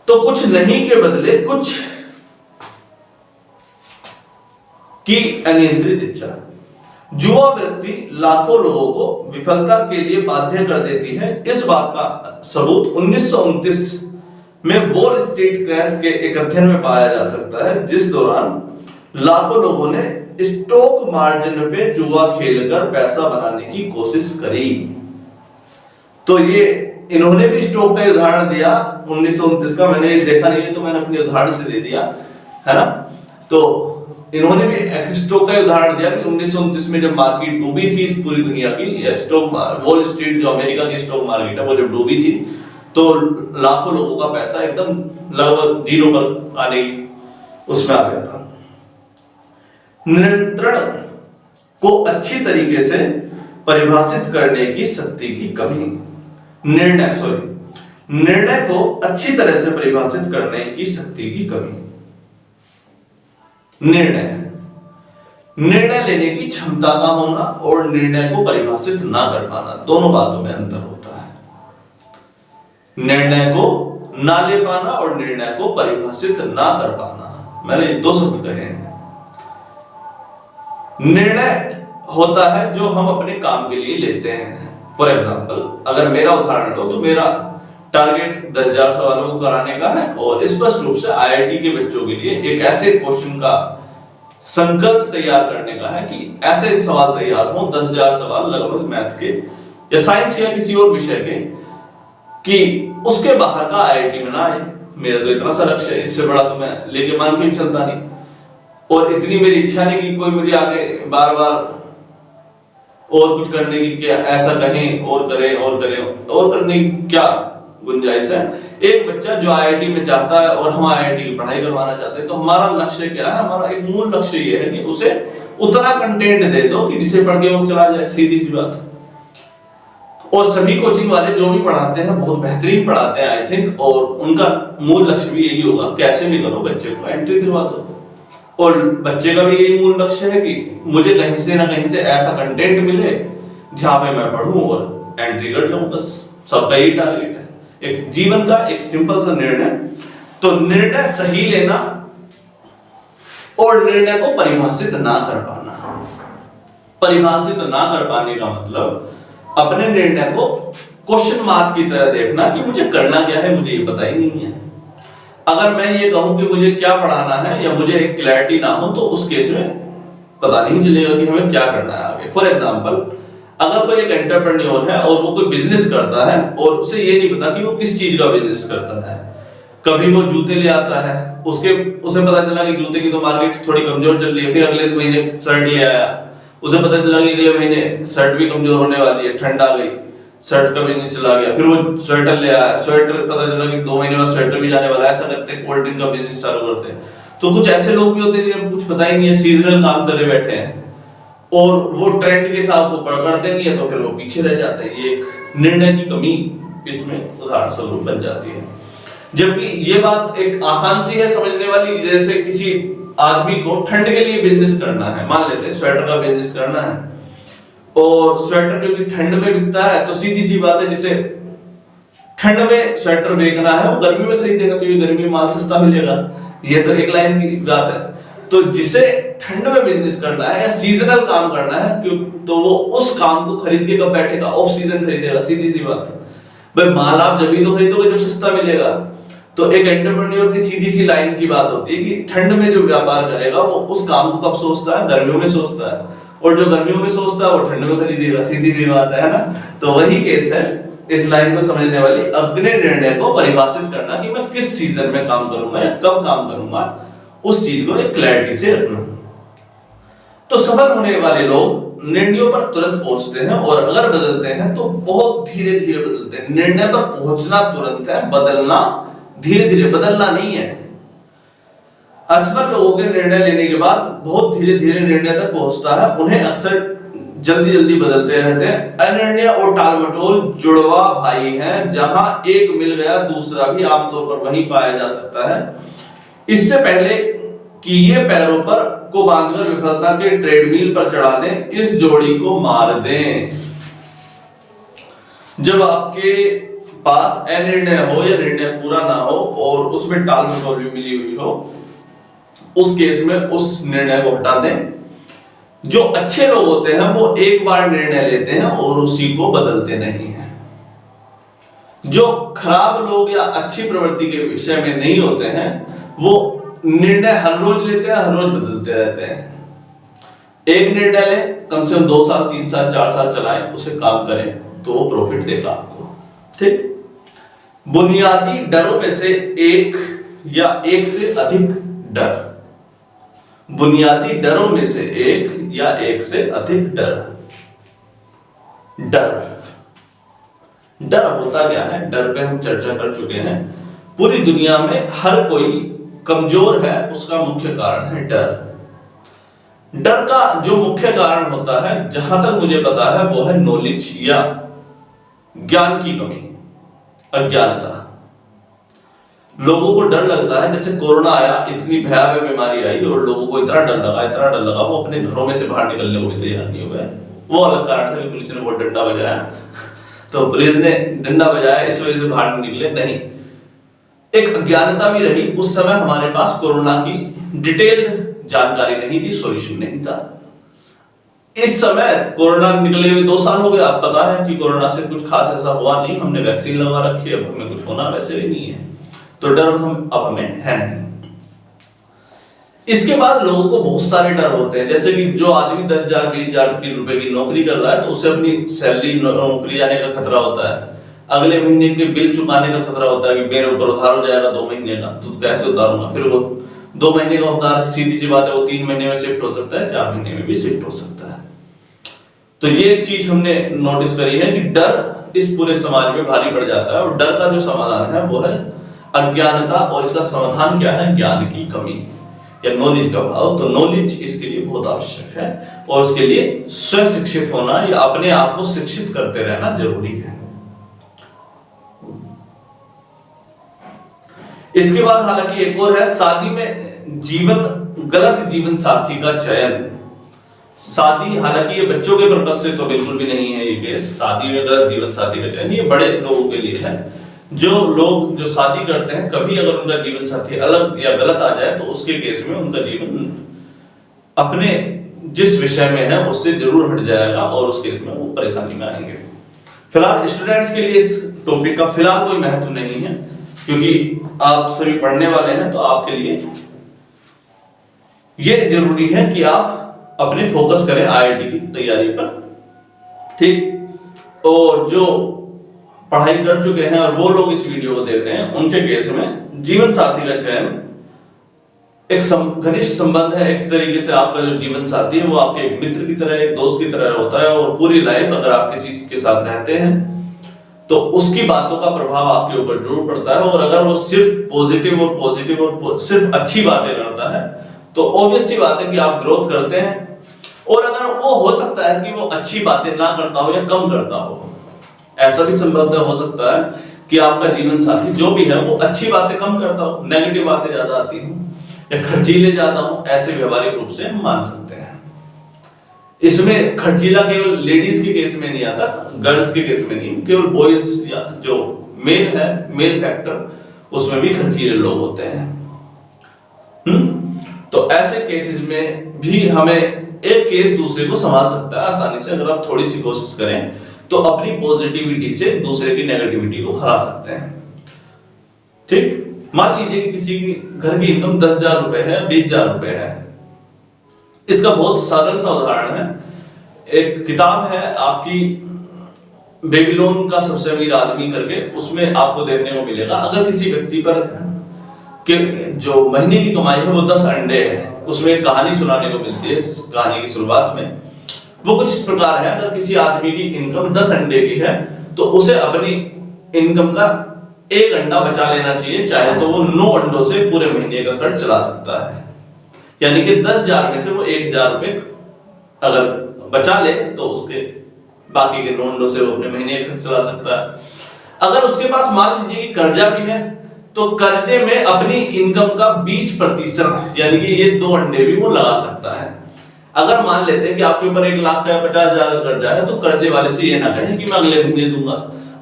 तो कुछ नहीं के बदले कुछ की अनियंत्रित इच्छा जुआ वृत्ति लाखों लोगों को विफलता के लिए बाध्य कर देती है। इस बात का सबूत 1929 में वॉल स्ट्रीट क्रैश के एक अध्ययन में पाया जा सकता है, जिस दौरान लाखों लोगों ने स्टॉक मार्जिन पे जुआ खेलकर पैसा बनाने की कोशिश करी। तो ये इन्होंने भी स्टॉक का उदाहरण दिया 1929 का, मैंने ये देखा नहीं है तो मैंने अपने उदाहरण से दे दिया है ना। तो इन्होंने भी स्टॉक का उदाहरण दिया कि 1929 में जब मार्केट डूबी थी इस पूरी दुनिया की, स्टॉक वॉल स्ट्रीट जो अमेरिका की स्टॉक मार्केट है वो जब डूबी थी तो लाखों लोगों का पैसा एकदम लगभग 0 पर आने की उसमें आ गया था। नियंत्रण को अच्छी तरीके से परिभाषित करने की शक्ति की कमी, निर्णय को अच्छी तरह से परिभाषित करने की शक्ति की कमी। निर्णय लेने की क्षमता का होना और निर्णय को परिभाषित ना कर पाना, दोनों बातों में अंतर होता है। निर्णय को ना ले पाना और निर्णय को परिभाषित ना कर पाना, मैंने 2 शब्द कहे हैं। निर्णय होता है जो हम अपने काम के लिए लेते हैं। फॉर एग्जाम्पल, अगर मेरा उदाहरण लो तो मेरा टारगेट 10,000 सवालों को कराने का है और स्पष्ट रूप से IIT के बच्चों के लिए एक ऐसे क्वेश्चन का संकल्प तैयार करने का है कि ऐसे सवाल तैयार हो 10,000 सवाल लगभग मैथ के या साइंस के या किसी और विषय के, कि उसके बाहर का IIT में ना आए। मेरा तो इतना सा लक्ष्य है, इससे बड़ा तो मैं लेके मान के भी चलता नहीं, और इतनी मेरी इच्छा नहीं कि कोई मुझे आगे बार बार और कुछ करने की क्या ऐसा कहें और करें और करने की क्या गुंजाइश है। एक बच्चा जो IIT में चाहता है और हम IIT की पढ़ाई करवाना चाहते हैं, तो हमारा लक्ष्य क्या है? हमारा एक मूल लक्ष्य ये है कि उसे उतना कंटेंट दे दो कि जिसे पढ़ के वो चला जाए, सीधी सी बात। और सभी कोचिंग वाले जो भी पढ़ाते हैं बहुत बेहतरीन पढ़ाते हैं आई थिंक, और उनका मूल लक्ष्य भी यही होगा कैसे भी करो बच्चे को एंट्री दिलवा दो। और बच्चे का भी यही मूल लक्ष्य है कि मुझे कहीं से ना कहीं से ऐसा कंटेंट मिले जहां पे मैं पढ़ूं और एंट्री कर जाऊं, बस सबका यही टारगेट है। एक जीवन का एक सिंपल सा निर्णय। तो निर्णय सही लेना और निर्णय को परिभाषित ना कर पाना। परिभाषित ना कर पाने का मतलब अपने निर्णय को क्वेश्चन मार्क की तरह देखना कि मुझे करना क्या है, मुझे ये पता ही नहीं है। अगर मैं ये कहूं कि मुझे क्या पढ़ाना है या मुझे एक क्लैरिटी ना हो तो उस केस में पता नहीं चलेगा कि हमें क्या करना है आगे। फॉर एग्जांपल, अगर कोई एक एंटरप्रेन्योर है और वो कोई बिजनेस करता है और उसे ये नहीं पता कि वो किस चीज का बिजनेस करता है। कभी वो जूते ले आता है, उसे पता चला कि जूते की तो मार्केट थोड़ी कमजोर चल रही है, फिर अगले महीने शर्ट ले आया, उसे पता चला कि अगले महीने शर्ट भी कमजोर होने वाली है, ठंड आ गई, शर्ट का बिजनेस चला गया, फिर वो स्वेटर ले आया, स्वेटर पता चला कि 2 महीने बाद स्वेटर भी जाने वाला है। ऐसा करते हैं, कोल्ड ड्रिंक का बिजनेस चालू करते हैं। तो कुछ ऐसे लोग भी होते हैं जिन्हें कुछ पता ही नहीं है, सीजनल काम करे बैठे हैं और वो ट्रेंड के हिसाब को पकड़ते नहीं है तो फिर वो पीछे रह जाते हैं। ये एक निर्णय की कमी इसमें उदाहरण स्वरूप बन जाती है। जबकि ये बात एक आसान सी है समझने वाली, जैसे किसी आदमी को ठंड के लिए बिजनेस करना है, मान लेते हैं स्वेटर का बिजनेस करना है और स्वेटर क्योंकि ठंड में बिकता है तो सीधी सी बात है जिसे ठंड में स्वेटर बेचना है वो गर्मी में खरीदेगा क्योंकि गर्मी में माल सस्ता मिलेगा। ये तो एक लाइन की बात है। तो जिसे ठंड में बिजनेस करना है या सीजनल काम करना है क्यों तो वो उस काम को खरीद के कब बैठेगा, ऑफ सीजन खरीदेगा। सीधी सी बात है भाई, माल आप जब ही तो खरीदोगे जब सस्ता मिलेगा। तो एक एंटरप्रेन्योर की सीधी सी लाइन की बात होती है कि ठंड में जो व्यापार करेगा वो उस काम को कब सोचता है, गर्मियों में सोचता है, और जो गर्मियों में सोचता है वो ठंड में खरीदेगा। सीधी सी बात है ना। तो वही केस है इस लाइन को समझने वाली, अपने निर्णय को परिभाषित करना कि मैं किस सीजन में काम करूंगा या कब काम करूंगा, उस चीज को एक क्लैरिटी से रखना। तो सफल होने वाले लोग निर्णयों पर तुरंत पहुंचते हैं और अगर बदलते हैं तो बहुत धीरे धीरे बदलते हैं। निर्णय पर पहुंचना तुरंत है, बदलना धीरे धीरे, बदलना नहीं है। असफल लोगों के निर्णय लेने के बाद बहुत धीरे धीरे निर्णय तक पहुंचता है, उन्हें अक्सर जल्दी जल्दी बदलते रहते हैं। अनिर्णय और टालमटोल जुड़वा भाई हैं, जहां एक मिल गया दूसरा भी आमतौर पर वहीं पाया जा सकता है। इससे पहले कि ये पैरों पर को बांधकर विफलता के ट्रेडमिल पर चढ़ा दें, इस जोड़ी को मार दें। जब आपके पास अनिर्णय हो या निर्णय पूरा ना हो और उसमें टालमटोल भी मिली हुई हो, उस केस में उस निर्णय को हटा दें। जो अच्छे लोग होते हैं वो एक बार निर्णय लेते हैं और उसी को बदलते नहीं हैं। जो खराब लोग या अच्छी प्रवृत्ति के विषय में नहीं होते हैं वो निर्णय हर रोज लेते हैं, हर रोज बदलते रहते हैं। एक निर्णय लें, कम से कम 2 साल 3 साल 4 साल चलाएं, उसे काम करें तो वो प्रॉफिट देगा आपको। ठीक। बुनियादी डरों में से एक या एक से अधिक डर, बुनियादी डरों में से एक या एक से अधिक डर। डर होता क्या है, डर पे हम चर्चा कर चुके हैं। पूरी दुनिया में हर कोई कमजोर है, उसका मुख्य कारण है डर। डर का जो मुख्य कारण होता है, जहां तक मुझे पता है, वो है नॉलेज या ज्ञान की कमी, अज्ञानता। लोगों को डर लगता है, जैसे कोरोना आया, इतनी भयावह बीमारी आई और लोगों को इतना डर लगा वो अपने घरों में से बाहर निकलने को भी तैयार नहीं हुए। वो अलग कारण था कि पुलिस ने बहुत डंडा बजाया, तो पुलिस ने डंडा बजाया इस वजह से बाहर नहीं निकले, नहीं। एक अज्ञानता भी रही। उस समय हमारे पास कोरोना की डिटेल्ड जानकारी नहीं थी, सॉल्यूशन नहीं था। इस समय कोरोना निकले हुए 2 साल हो गए, आप पता है कि कोरोना से कुछ खास ऐसा हुआ नहीं, हमने वैक्सीन लगवा रखी है, अब हमें कुछ होना वैसे भी नहीं है, तो डर अब हमें है नहीं। इसके बाद लोगों को बहुत सारे डर होते हैं, जैसे कि जो आदमी 10,000 20,000 रुपए की नौकरी कर रहा है तो उसे अपनी सैलरी नौकरी जाने का खतरा होता है। अगले महीने के बिल चुकाने का खतरा होता है कि मेरे ऊपर उधार हो जाएगा 2 महीने का, तो कैसे उतारूंगा। फिर वो 2 महीने का उधार, सीधी सी बात है, वो 3 महीने में शिफ्ट हो सकता है, 4 महीने में भी शिफ्ट हो सकता है। तो ये एक चीज हमने नोटिस करी है कि डर इस पूरे समाज में भारी पड़ जाता है, और डर का जो समाधान है वो है अज्ञानता, और इसका समाधान क्या है, ज्ञान की कमी। या नॉलेज का अभाव, तो नॉलेज इसके लिए बहुत आवश्यक है और उसके लिए स्वशिक्षित होना या अपने आप को शिक्षित करते रहना जरूरी है। इसके बाद हालांकि एक और है, शादी में गलत जीवन साथी का चयन। शादी, हालांकि ये बच्चों के पर्पस से तो बिल्कुल भी नहीं है ये केस, शादी में गलत जीवन साथी का चयन ये बड़े लोगों के लिए है। जो लोग जो शादी करते हैं, कभी अगर उनका जीवन साथी अलग या गलत आ जाए तो उसके केस में उनका जीवन अपने जिस विषय में है उससे जरूर हट जाएगा और उस केस में वो परेशानी में आएंगे। फिलहाल स्टूडेंट्स के लिए इस टॉपिक का फिलहाल कोई महत्व नहीं है, क्योंकि आप सभी पढ़ने वाले हैं, तो आपके लिए यह जरूरी है कि आप अपने फोकस करें आईआईटी की तैयारी पर, ठीक। और जो पढ़ाई कर चुके हैं और वो लोग इस वीडियो को देख रहे हैं, उनके केस में जीवन साथी का चयन एक घनिष्ठ संबंध है। एक तरीके से आपका जो जीवन साथी है वो आपके एक मित्र की तरह, एक दोस्त की तरह होता है और पूरी लाइफ अगर आप किसी के साथ रहते हैं तो उसकी बातों का प्रभाव आपके ऊपर जरूर पड़ता है। और अगर वो सिर्फ पॉजिटिव और सिर्फ अच्छी बातें करता है तो ऑब्वियस सी बात है कि आप ग्रोथ करते हैं। और अगर वो हो सकता है कि वो अच्छी बातें ना करता हो या कम करता हो, ऐसा भी संभवतः हो सकता है कि आपका जीवन साथी जो भी है वो अच्छी बातें कम करता हो, नेगेटिव बातें ज्यादा आती हो या खर्चीले ज्यादा हो, ऐसे व्यवहारिक रूप से हम मान सकते हैं। इसमें खर्चीला केवल लेडीज के केस में नहीं आता, गर्ल्स के केस में नहीं, केवल बॉयज या जो मेल है, मेल फैक्टर, उसमें भी खर्चीले लोग होते हैं। तो ऐसे केसेस में भी हमें एक केस दूसरे को संभाल सकता है आसानी से, अगर आप थोड़ी सी कोशिश करें तो अपनी पॉजिटिविटी से दूसरे की नेगेटिविटी को हरा सकते हैं, ठीक। मान लीजिए कि किसी की घर की इनकम 10,000 रुपए है, 20,000 रुपए है। इसका बहुत सरल सा उदाहरण है, एक किताब है आपकी बेबीलोन का सबसे अमीर आदमी करके, उसमें आपको देखने को मिलेगा अगर किसी व्यक्ति पर कि जो महीने की कमाई है वो 10 अंडे है, उसमें एक कहानी सुनाने को मिलती है। कहानी की शुरुआत में वो कुछ इस प्रकार है, अगर किसी आदमी की इनकम 10 अंडे की है तो उसे अपनी इनकम का 1 अंडा बचा लेना चाहिए, चाहे तो वो 9 अंडों से पूरे महीने का खर्च चला सकता है। यानी कि 10,000 में से वो 1,000 रुपए अगर बचा ले तो उसके बाकी के 9 अंडों से वो अपने महीने का खर्च चला सकता है। अगर उसके पास मान लीजिए कि कर्जा भी है तो कर्जे में अपनी इनकम का 20% यानी कि ये 2 अंडे भी वो लगा सकता है। अगर मान लेते हैं कि आपके ऊपर 1 लाख का 50,000 कर्जा है तो कर्जे वाले से ये ना कहें कि मैं अगले महीने दूंगा,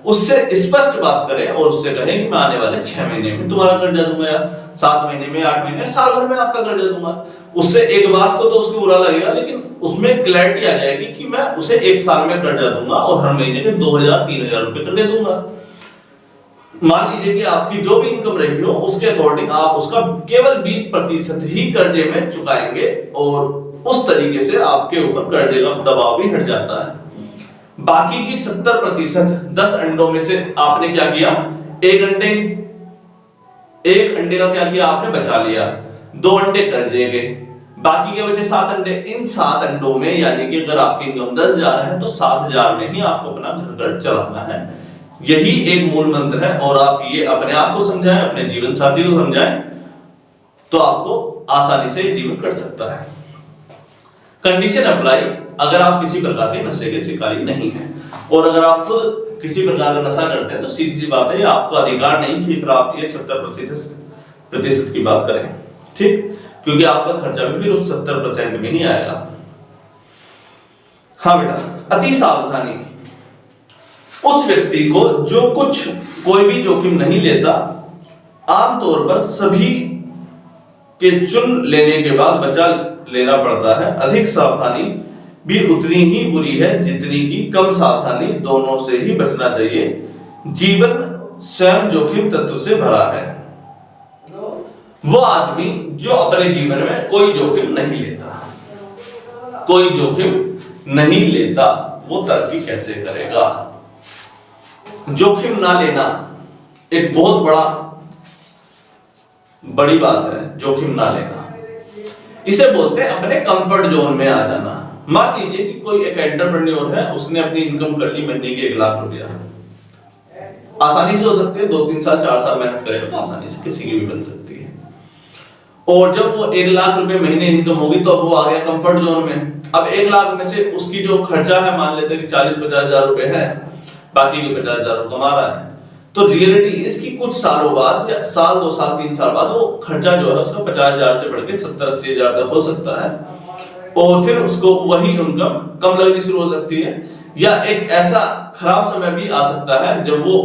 उससे स्पष्ट बात करें और उससे कहें कि मैं आने वाले 6 महीने में तुम्हारा कर्जा दूंगा, या 7 महीने में, 8 महीने, साल भर में आपका कर्जा दूंगा। उससे एक बात को तो उसको बुरा लगेगा, लेकिन उसमें क्लैरिटी आ जाएगी कि मैं उसे 1 साल में कर्जा दूंगा और हर महीने के 2,000-3,000 रुपए करके दूंगा। मान लीजिए कि आपकी जो भी इनकम रही हो उसके अकॉर्डिंग आप उसका केवल 20% ही कर्जे में चुकाएंगे और उस तरीके से आपके ऊपर कर्जे का दबाव भी हट जाता है। बाकी की 70% 10 अंडों में से आपने क्या किया, एक अंडे का क्या किया आपने, बचा लिया, 2 अंडे कर्जे के, बाकी के बचे 7 अंडे। इन 7 अंडों में यानी कि अगर आपकी इनकम 10,000 है तो 7,000 में ही आपको अपना घर चलाना है। यही एक मूल मंत्र है और आप ये अपने आप को समझाएं, अपने जीवन साथी को समझाएं तो आपको आसानी से जीवन कट सकता है। कंडीशन अप्लाई अगर आप किसी प्रकार के नशे के शिकारी नहीं हैं, और अगर आप खुद किसी प्रकार का नशा करते हैं तो सीधी सी बात है, आपका अधिकार नहीं कि फिर आप ये 70% की बात करें, ठीक, क्योंकि आपका खर्चा भी फिर उस 70% में ही आएगा। हाँ बेटा, अति सावधानी उस व्यक्ति को जो कोई भी जोखिम नहीं लेता, आमतौर पर सभी के चुन लेने के बाद बचा लेना पड़ता है। अधिक सावधानी भी उतनी ही बुरी है जितनी की कम सावधानी, दोनों से ही बचना चाहिए। जीवन स्वयं जोखिम तत्व से भरा है। वो आदमी जो अपने जीवन में कोई जोखिम नहीं लेता, वो तरक्की कैसे करेगा। जोखिम ना लेना एक बहुत बड़ी बात है, जोखिम ना लेना। इसे बोलते हैं अपने कंफर्ट जोन में आ जाना। मान लीजिए कि कोई एक एंटरप्रेन्योर है, उसने अपनी इनकम कर ली महीने की 1 लाख रुपया, आसानी से हो सकती है, 2-3 साल 4 साल मेहनत करेगा तो आसानी से किसी की भी बन सकती है। और जब वो 1 लाख रुपए महीने इनकम होगी तो अब वो आ गया कंफर्ट जोन में। अब 1 लाख में से उसकी जो खर्चा है मान लेते हैं कि 40-50 हजार रुपए है, बाकी के 50 हजार कमा रहा है, तो रियलिटी इसकी कुछ सालों बाद या साल 2 साल 3 साल बाद वो खर्चा जो है उसका 50 हजार से बढ़ के 70-80 हजार तक हो सकता है, और फिर उसको वही इनकम कम लगनी शुरू हो सकती है। या एक ऐसा खराब समय भी आ सकता है जब वो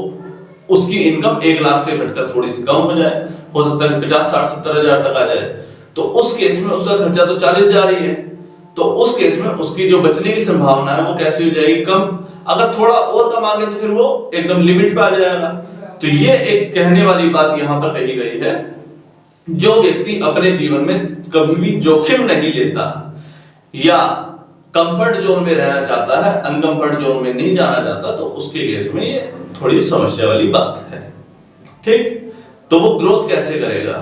उसकी इनकम 1 लाख से घटकर थोड़ी सी कम हो जाए, हो सकता है 50-60-70 हजार तक आ जाए, तो उस केस में उसका खर्चा तो 40 हजार ही है, तो उस केस में उसकी जो बचने की संभावना है वो कैसी हो जाएगी, कम। अगर थोड़ा और कम आ गया तो फिर वो एकदम लिमिट पे आ जाएगा। तो ये एक कहने वाली बात यहाँ पर कही गई है, जो व्यक्ति अपने जीवन में कभी भी जोखिम नहीं लेता या कंफर्ट जोन में रहना चाहता है, अनकंफर्ट जोन में नहीं जाना चाहता, तो उसके केस में ये थोड़ी समस्या वाली बात है। ठीक, तो वो ग्रोथ कैसे करेगा?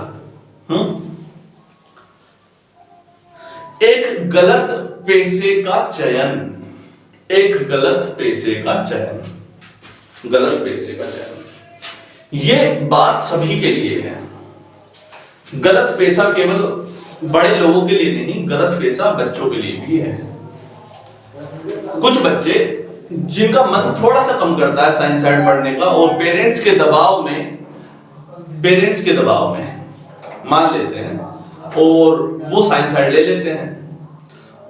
एक गलत पैसे का चयन, एक गलत पैसे का चयन, गलत पैसे का चयन, ये बात सभी के लिए है। गलत पैसा केवल बड़े लोगों के लिए नहीं, गलत पैसा बच्चों के लिए भी है। कुछ बच्चे जिनका मन थोड़ा सा कम करता है साइंस साइड पढ़ने का, और पेरेंट्स के दबाव में मान लेते हैं और वो साइंस साइड ले लेते हैं,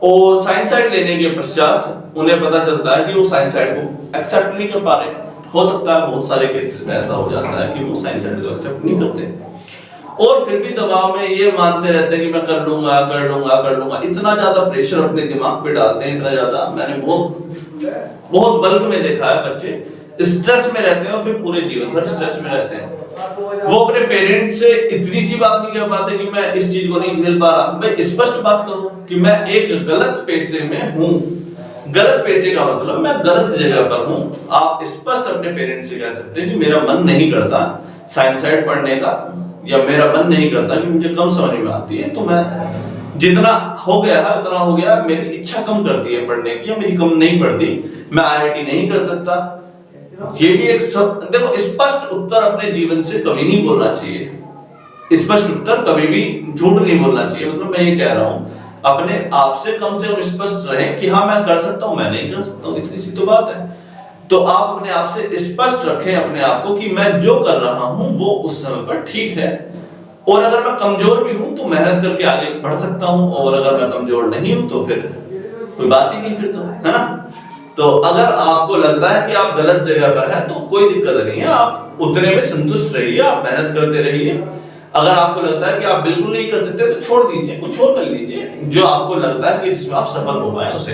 और साइंस साइड लेने के पश्चात उन्हें पता चलता है कि वो साइंस साइड को एक्सेप्ट नहीं कर पा रहे। हो सकता है बहुत सारे केसेस में ऐसा हो जाता है कि वो साइंस साइड को एक्सेप्ट नहीं करते, और फिर भी दबाव में ये मानते रहते हैं कि मैं कर लूंगा। इतना ज्यादा प्रेशर अपने दिमाग पे डालते हैं, इतना ज्यादा, मैंने बहुत बल्क में देखा है, बच्चे स्ट्रेस में रहते हैं और फिर पूरे जीवन भर स्ट्रेस में रहते हैं। वो अपने पेरेंट्स से इतनी सी बात नहीं कह पाते कि मैं इस चीज को नहीं झेल पा रहा, मैं स्पष्ट बात करूं कि मैं एक गलत पैसे में हूं। गलत पैसे का मतलब मैं गलत जगह पर हूं। आप स्पष्ट अपने पेरेंट्स से कह सकते हैं कि मेरा मन नहीं करता साइंस साइड पढ़ने का, या मेरा मन नहीं करता कि मुझे कम समझ में आती है, तो मैं जितना हो गया है उतना हो गया, मेरी इच्छा कम करती है पढ़ने की, मेरी कम नहीं पड़ती, मैं IIT नहीं कर सकता। ये भी एक देखो, स्पष्ट उत्तर अपने जीवन से कभी नहीं बोलना चाहिए। स्पष्ट उत्तर कभी भी झूठ नहीं बोलना चाहिए। मतलब मैं ये कह रहा हूं, अपने आप से कम स्पष्ट रहें कि हाँ मैं कर सकता हूं, मैं नहीं कर सकता हूं, इतनी सी तो बात है। तो आप अपने आप से स्पष्ट रखें अपने आप को कि मैं जो कर रहा हूं वो उस समय पर ठीक है, और अगर मैं कमजोर भी हूं तो मेहनत करके आगे बढ़ सकता हूं, और अगर मैं कमजोर नहीं हूं तो फिर कोई बात ही नहीं, फिर तो है ना। तो अगर आपको लगता है कि आप गलत जगह पर हैं तो कोई दिक्कत नहीं है, आप उतने में संतुष्ट रहिए, आप मेहनत करते रहिए। अगर आपको लगता है कि आप बिल्कुल नहीं कर सकते तो छोड़ दीजिए, कुछ और कर लीजिए जो आपको लगता है कि जिसमें आप सफल हो पाए उसे।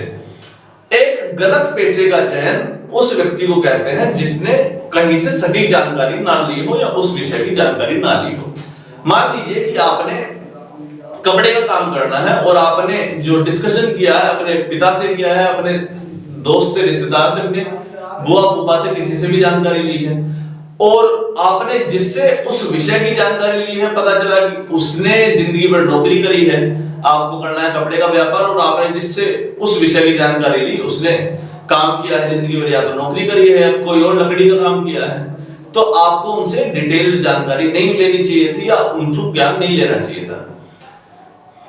एक गलत पैसे का चयन उस व्यक्ति को कहते हैं जिसने कहीं से सटीक जानकारी ना ली हो या उस विषय की जानकारी ना ली हो। मान लीजिए कि आपने कपड़े का काम करना है और आपने जो डिस्कशन किया है अपने पिता से किया है, अपने दोस्त से, रिश्तेदार से, अपने बुआ फूफा से, किसी से भी जानकारी ली है, और आपने जिससे उस विषय की जानकारी ली है पता चला कि उसने जिंदगी भर नौकरी करी है, आपको करना है कपड़े का व्यापार, और आपने जिससे उस विषय की जानकारी ली उसने काम किया है जिंदगी भर, या तो नौकरी करी है या कोई और लकड़ी का काम किया है, तो आपको उनसे डिटेल्ड जानकारी नहीं लेनी चाहिए थी या उनसे ज्ञान नहीं लेना चाहिए था।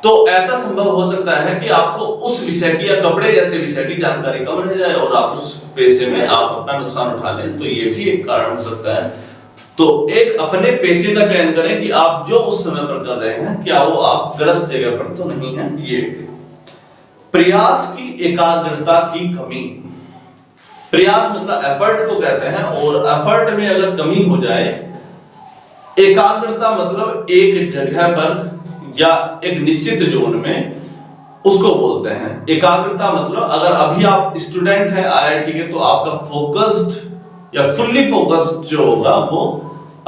तो ऐसा संभव हो सकता है कि आपको उस विषय की या कपड़े जैसे विषय की जानकारी कम रह जाए और आप उस पैसे में आप अपना नुकसान उठा लें, तो ये भी एक कारण हो सकता है। तो एक अपने पैसे का चयन करें कि आप जो उस समय पर कर रहे हैं क्या वो आप गलत जगह पर तो नहीं है। ये प्रयास की एकाग्रता की कमी, प्रयास मतलब एफर्ट को कहते हैं, और एफर्ट में अगर कमी हो जाए, एकाग्रता मतलब एक जगह पर या एक निश्चित जोन में, उसको बोलते हैं एकाग्रता। मतलब अगर अभी आप स्टूडेंट हैं IIT के तो आपका फोकस्ड या फुल्ली फोकस्ड जो होगा वो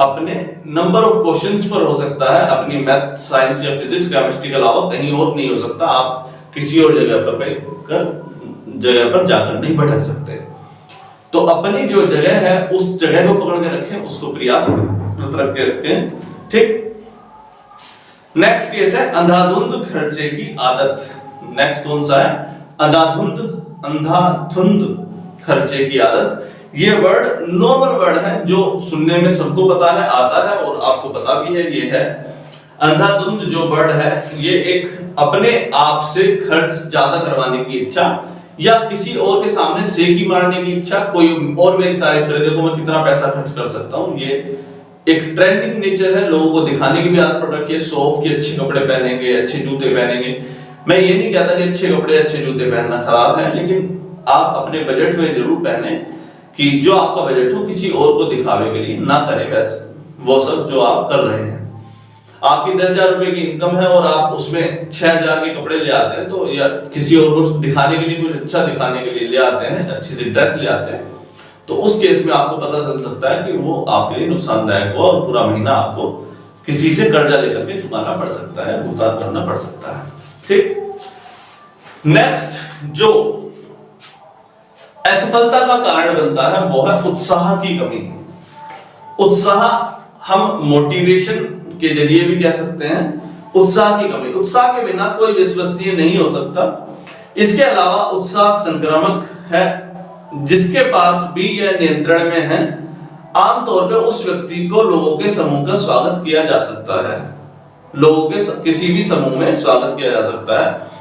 अपने नंबर ऑफ क्वेश्चंस पर हो सकता है, अपनी मैथ, साइंस या फिजिक्स, केमिस्ट्री के अलावा कहीं और नहीं हो सकता। आप किसी और जगह पर जाकर नहीं भटक सकते। तो अपनी जो जगह है उस जगह को पकड़ के रखें, उसको प्रयास रख के रखें। ठीक, नेक्स्ट केस है अंधाधुंध खर्चे की आदत। नेक्स्ट कौन सा है? अंधाधुंध खर्चे की आदत। ये वर्ड नॉर्मल वर्ड है जो सुनने में सबको पता है, आता है और आपको पता भी है। ये है अंधाधुंध जो वर्ड है ये एक अपने आप से खर्च ज्यादा करवाने की इच्छा या किसी और के सामने सेकी मारने की इच्छा, कोई और मेरी तारीफ करे, देखो मैं कितना पैसा खर्च कर सकता हूँ, ये एक ट्रेंडिंग नेचर है, लोगों को दिखाने की भी आदत पड़ रखी है। शो ऑफ की, अच्छे कपड़े पहनेंगे, अच्छे जूते पहनेंगे। मैं ये नहीं कहता कि अच्छे कपड़े अच्छे जूते पहनना खराब है, लेकिन आप अपने बजट में जरूर पहने कि जो आपका बजट हो, किसी और को दिखावे के लिए ना करें वैसे वो सब जो आप कर रहे हैं। आपकी 10,000 रुपए की इनकम है और आप उसमें 6,000 के कपड़े ले आते हैं, तो या किसी और को दिखाने के लिए, कुछ अच्छा दिखाने के लिए ले आते हैं, अच्छी सी ड्रेस ले आते हैं, तो उस केस में आपको पता चल सकता है कि वो आपके लिए नुकसानदायक हो और पूरा महीना आपको किसी से कर्जा लेकर के चुकाना पड़ सकता है, भुगतान करना पड़ सकता है। ठीक, नेक्स्ट जो असफलता का कारण बनता है वो है उत्साह की कमी। उत्साह हम मोटिवेशन के जरिए भी कह सकते हैं, उत्साह की कमी। उत्साह के बिना कोई विश्वसनीय नहीं हो सकता। इसके अलावा उत्साह संक्रामक है, जिसके पास भी यह नियंत्रण में है, आमतौर पर उस व्यक्ति को लोगों के समूह का स्वागत किया जा सकता है। लोगों के किसी भी समूह में स्वागत किया जा सकता है।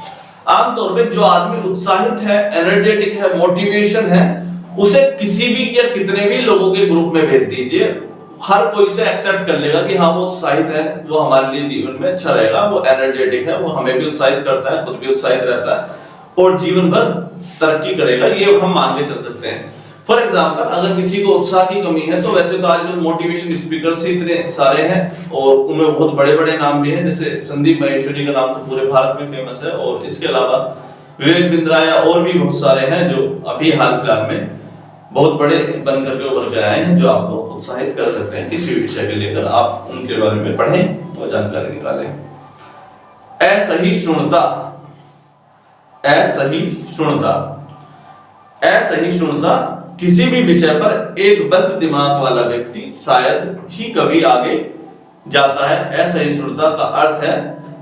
आमतौर पे जो आदमी उत्साहित है, एनर्जेटिक है, मोटिवेशन है, उसे किसी भी या कितने भी लोगों के ग्रुप में भेज दीजिए, हर कोई उसे एक्सेप्ट कर लेगा कि हाँ वो उत्साहित है, वो हमारे लिए जीवन में अच्छा रहेगा, वो एनर्जेटिक है, वो हमें भी उत्साहित करता है, खुद भी उत्साहित रहता है और जीवन भर तरक्की करेगा, ये हम मान के चल सकते हैं। फॉर एग्जाम्पल, अगर किसी को उत्साह की कमी है, तो वैसे तो आजकल मोटिवेशन स्पीकर्स ही इतने सारे हैं और उनमें बहुत बड़े बड़े नाम भी हैं, जैसे संदीप माहेश्वरी का नाम तो पूरे भारत में फेमस है, और इसके अलावा विवेक बिंद्रा या और भी बहुत सारे हैं जो अभी हाल फिलहाल में बहुत बड़े बन करके उभर के आए हैं, जो आपको उत्साहित कर सकते हैं किसी विषय के लेकर। आप उनके बारे में पढ़ें और जानकारी निकालें। असहिष्णुता, असहिष्णुता, असहिष्णुता किसी भी विषय पर एक बंद दिमाग वाला व्यक्ति शायद ही कभी आगे जाता है। असहिष्णुता का अर्थ है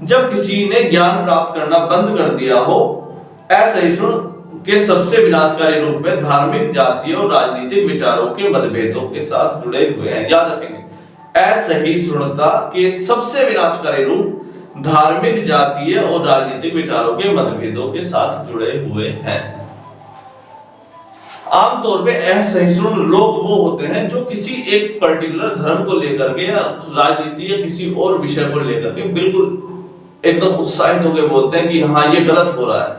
जब किसी ने ज्ञान प्राप्त करना बंद कर दिया हो। असहिष्णु के सबसे विनाशकारी रूप में धार्मिक, जातीय और राजनीतिक विचारों के मतभेदों के साथ जुड़े हुए हैं। याद रखेंगे, असहिष्णुता के सबसे विनाशकारी रूप धार्मिक, जातीय और राजनीतिक विचारों के मतभेदों के साथ जुड़े हुए हैं। आमतौर पे असहिष्णु लोग वो होते हैं जो किसी एक पर्टिकुलर धर्म को लेकर के या राजनीति या किसी और विषय को लेकर के बिल्कुल एकदम उत्साहित होकर बोलते हैं कि हाँ ये गलत हो रहा है,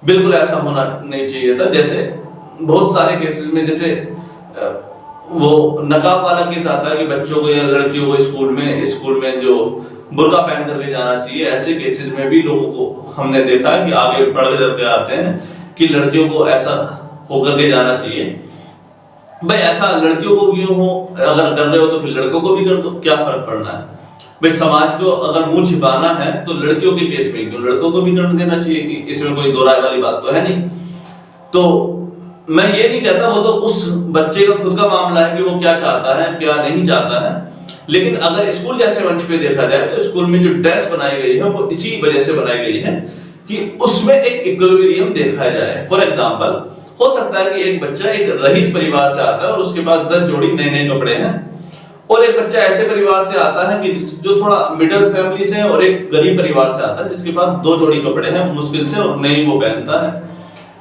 बिल्कुल ऐसा होना नहीं चाहिए था। जैसे बहुत सारे केसेस में, जैसे वो नकाब वाला केस आता है कि बच्चों को या लड़कियों को स्कूल में जो बुर्का पहन करके जाना चाहिए, ऐसे केसेस में भी लोगों को हमने देखा है कि आगे बढ़ करके आते हैं कि लड़कियों को ऐसा होकर के जाना चाहिए। भाई ऐसा लड़कियों को क्यों हो, अगर कर रहे हो तो फिर लड़कों को भी कर दो, क्या फर्क पड़ना है भाई। समाज को अगर मुंह छिपाना है तो लड़कियों के केस में क्यों लड़कों को भी कर देना चाहिए, कि इसमें कोई दो राय वाली बात तो है नहीं। तो मैं ये नहीं कहता, वो तो उस बच्चे का खुद का मामला है कि वो क्या चाहता है क्या नहीं चाहता है। लेकिन अगर स्कूल जैसे मंच पे देखा जाए तो स्कूल में जो ड्रेस बनाई गई है वो इसी वजह से बनाई गई है कि उसमें एक इक्विलिब्रियम देखा जाए। फॉर एग्जाम्पल, हो सकता है कि एक बच्चा एक रईस परिवार से आता है और उसके पास 10 जोड़ी नए नए कपड़े हैं, और एक बच्चा ऐसे परिवार से आता है कि जो थोड़ा मिडिल फैमिली से है, और एक गरीब परिवार से आता है जिसके पास 2 जोड़ी कपड़े हैं मुश्किल से और नहीं वो पहनता है।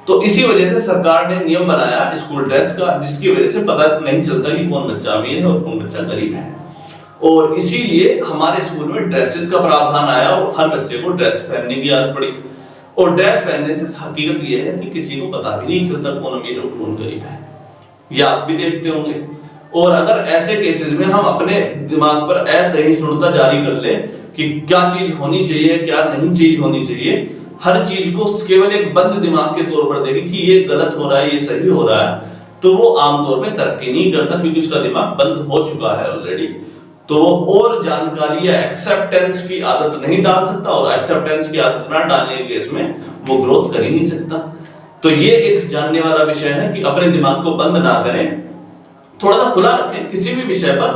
तो इसी वजह से सरकार ने नियम बनाया स्कूल ड्रेस का, जिसकी वजह से पता नहीं चलता कि कौन बच्चा अमीर है और कौन बच्चा गरीब है। और इसीलिए हमारे स्कूल में ड्रेसेस का प्रावधान आया और हर बच्चे को ड्रेस पहनने की आदत पड़ी। और ड्रेस पहनने से हकीकत यह है कि किसी को पता भी नहीं चलता कौन अमीर और कौन गरीब है, ये आप भी देखते होंगे। और अगर ऐसे केसेस में हम अपने दिमाग पर असहिष्णुता जारी कर ले कि क्या चीज होनी चाहिए क्या नहीं चीज होनी चाहिए, हर चीज को केवल एक बंद दिमाग के तौर पर देखें कि ये गलत हो रहा है ये सही हो रहा है, तो वो आमतौर में तरक्की नहीं करता, क्योंकि उसका दिमाग बंद हो चुका है ऑलरेडी। तो वो और जानकारी या एक्सेप्टेंस की आदत नहीं डाल सकता, और एक्सेप्टेंस की आदत ना डालने के केस में वो ग्रोथ कर ही नहीं सकता। तो ये एक जानने वाला विषय है कि अपने दिमाग को बंद ना करें, थोड़ा सा खुला रखें। किसी भी विषय पर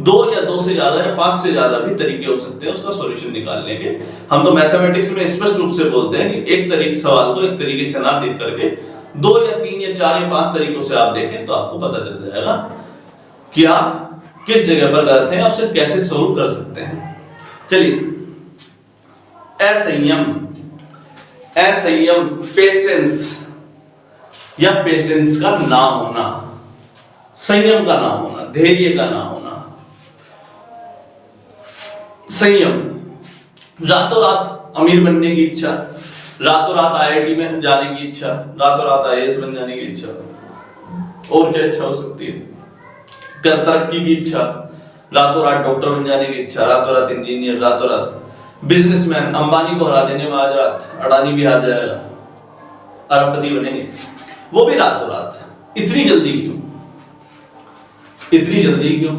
2 या 2 से ज्यादा या 5 से ज्यादा भी तरीके हो सकते हैं उसका सॉल्यूशन निकालने के। हम तो मैथमेटिक्स में स्पष्ट रूप से बोलते हैं कि एक तरीके सवाल को एक तरीके से ना देख करके 2 या 3 या 4 या 5 तरीकों से आप देखें तो आपको पता चल जाएगा कि आप किस जगह पर गलत हैं, आप उसे कैसे सोल्व कर सकते हैं। चलिए, असंयम पेशेंस या पेशेंस का ना होना, संयम का ना होना, धैर्य का ना होना। संयम, रातों रात अमीर बनने की इच्छा, रातों रात आईआईटी में जाने की इच्छा, रातों रात आईएएस बन जाने की इच्छा, और क्या इच्छा हो सकती है? तरक्की की इच्छा, रातों रात डॉक्टर बन जाने की इच्छा, रातों रात इंजीनियर, रातों रात बिजनेसमैन, अंबानी को हरा देंगे आज रात, अडानी भी हार जाएगा, अरबपति बनेंगे, वो भी रातों रात। इतनी जल्दी क्यों? इतनी जल्दी क्यों?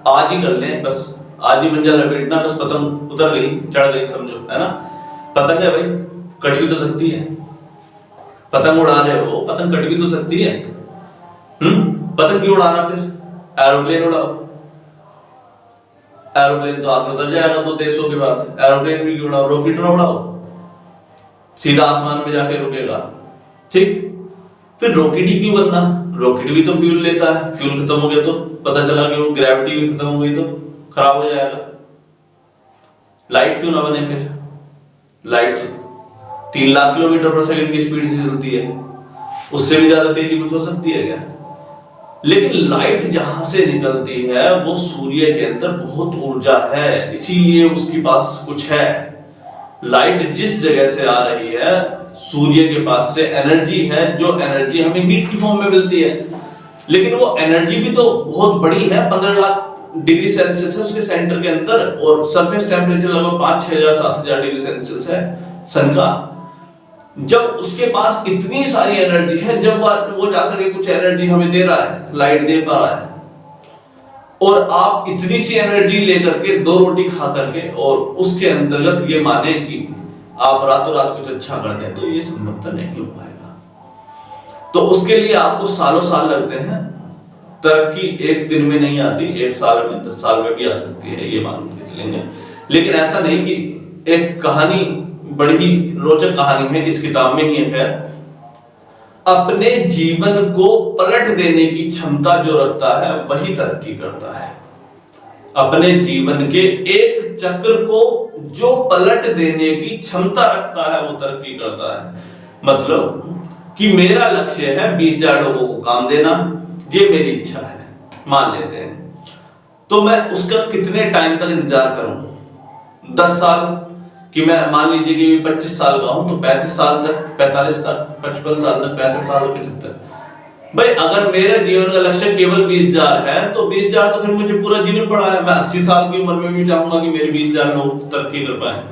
आज ही कर लें, बस आज ही मंजिल लपेटना, बस पतंग उतर गई, चढ़ गई, समझो, है ना? पतंग है भाई, कट भी तो सकती है। पतंग उड़ा रहे हो, पतंग कट भी तो सकती है। पतंग क्यों उड़ाना? फिर एरोप्लेन उड़ाओ, एरोप्लेन तो आगे उतर जाएगा 2 देशों के बाद। एरोप्लेन भी क्यों उड़ाओ? रॉकेट ना उड़ाओ, सीधा आसमान में जाके रुकेगा, ठीक? फिर रॉकेट ही क्यों बनना? रॉकेट भी तो फ्यूल लेता है, फ्यूल खत्म हो गया तो पता चला कि वो ग्रेविटी भी खत्म हो गई तो खराब हो जाएगा। लाइट क्यों ना बने? फिर लाइट 3 लाख किलोमीटर पर सेकंड की स्पीड से चलती है, उससे भी ज्यादा तेजी कुछ हो सकती है क्या? लेकिन लाइट जहां से निकलती है वो सूर्य के अंदर बहुत ऊर्जा है, इसीलिए उसके पास कुछ है। लाइट जिस जगह से आ रही है, सूर्य के पास से एनर्जी है, जो एनर्जी हमें हीट की फॉर्म में मिलती है। लेकिन वो एनर्जी भी तो बहुत बड़ी है, 15 लाख डिग्री सेल्सियस है उसके सेंटर के अंदर, और सरफेस टेम्परेचर लगभग 5-6,000-7,000 डिग्री सेल्सियस है सन का। जब उसके पास इतनी सारी एनर्जी है, जब वो जाकर के कुछ एनर्जी हमें दे रहा है, लाइट दे पा रहा है, और आप इतनी सी एनर्जी लेकर के 2 रोटी खा करके और उसके अंतर्गत ये माने कि आप रातों रात कुछ अच्छा कर दें, तो ये संभवतः नहीं हो पाएगा। तो उसके लिए आपको सालों साल लगते हैं। तरक्की एक दिन में नहीं आती, 1 साल में, 10 साल में भी आ सकती है, ये मान के चलेंगे। लेकिन ऐसा नहीं कि एक कहानी, बड़ी ही रोचक कहानी है, इस किताब में ही है, अपने जीवन को पलट देने की क्षमता जो रखता है वही तरक्की करता है। अपने जीवन के एक चक्र को जो पलट देने की क्षमता रखता है वो तरक्की करता है। मतलब कि मेरा लक्ष्य है 20,000 लोगों को काम देना, ये मेरी इच्छा है, मान लेते हैं, तो मैं उसका कितने टाइम तक इंतजार करूं? 10 साल कि मैं मान लीजिए कि 25 साल का हूं, तो 35 साल तक, 45 तक, 55 साल तक, 65 साल तक, 75। भाई अगर मेरे जीवन का लक्ष्य केवल 20,000 है, तो 20,000 तो फिर मुझे पूरा जीवन पड़ा है। मैं 80 साल की उम्र में भी चाहूंगा कि मेरे 20,000 लोग तरक्की कर पाए,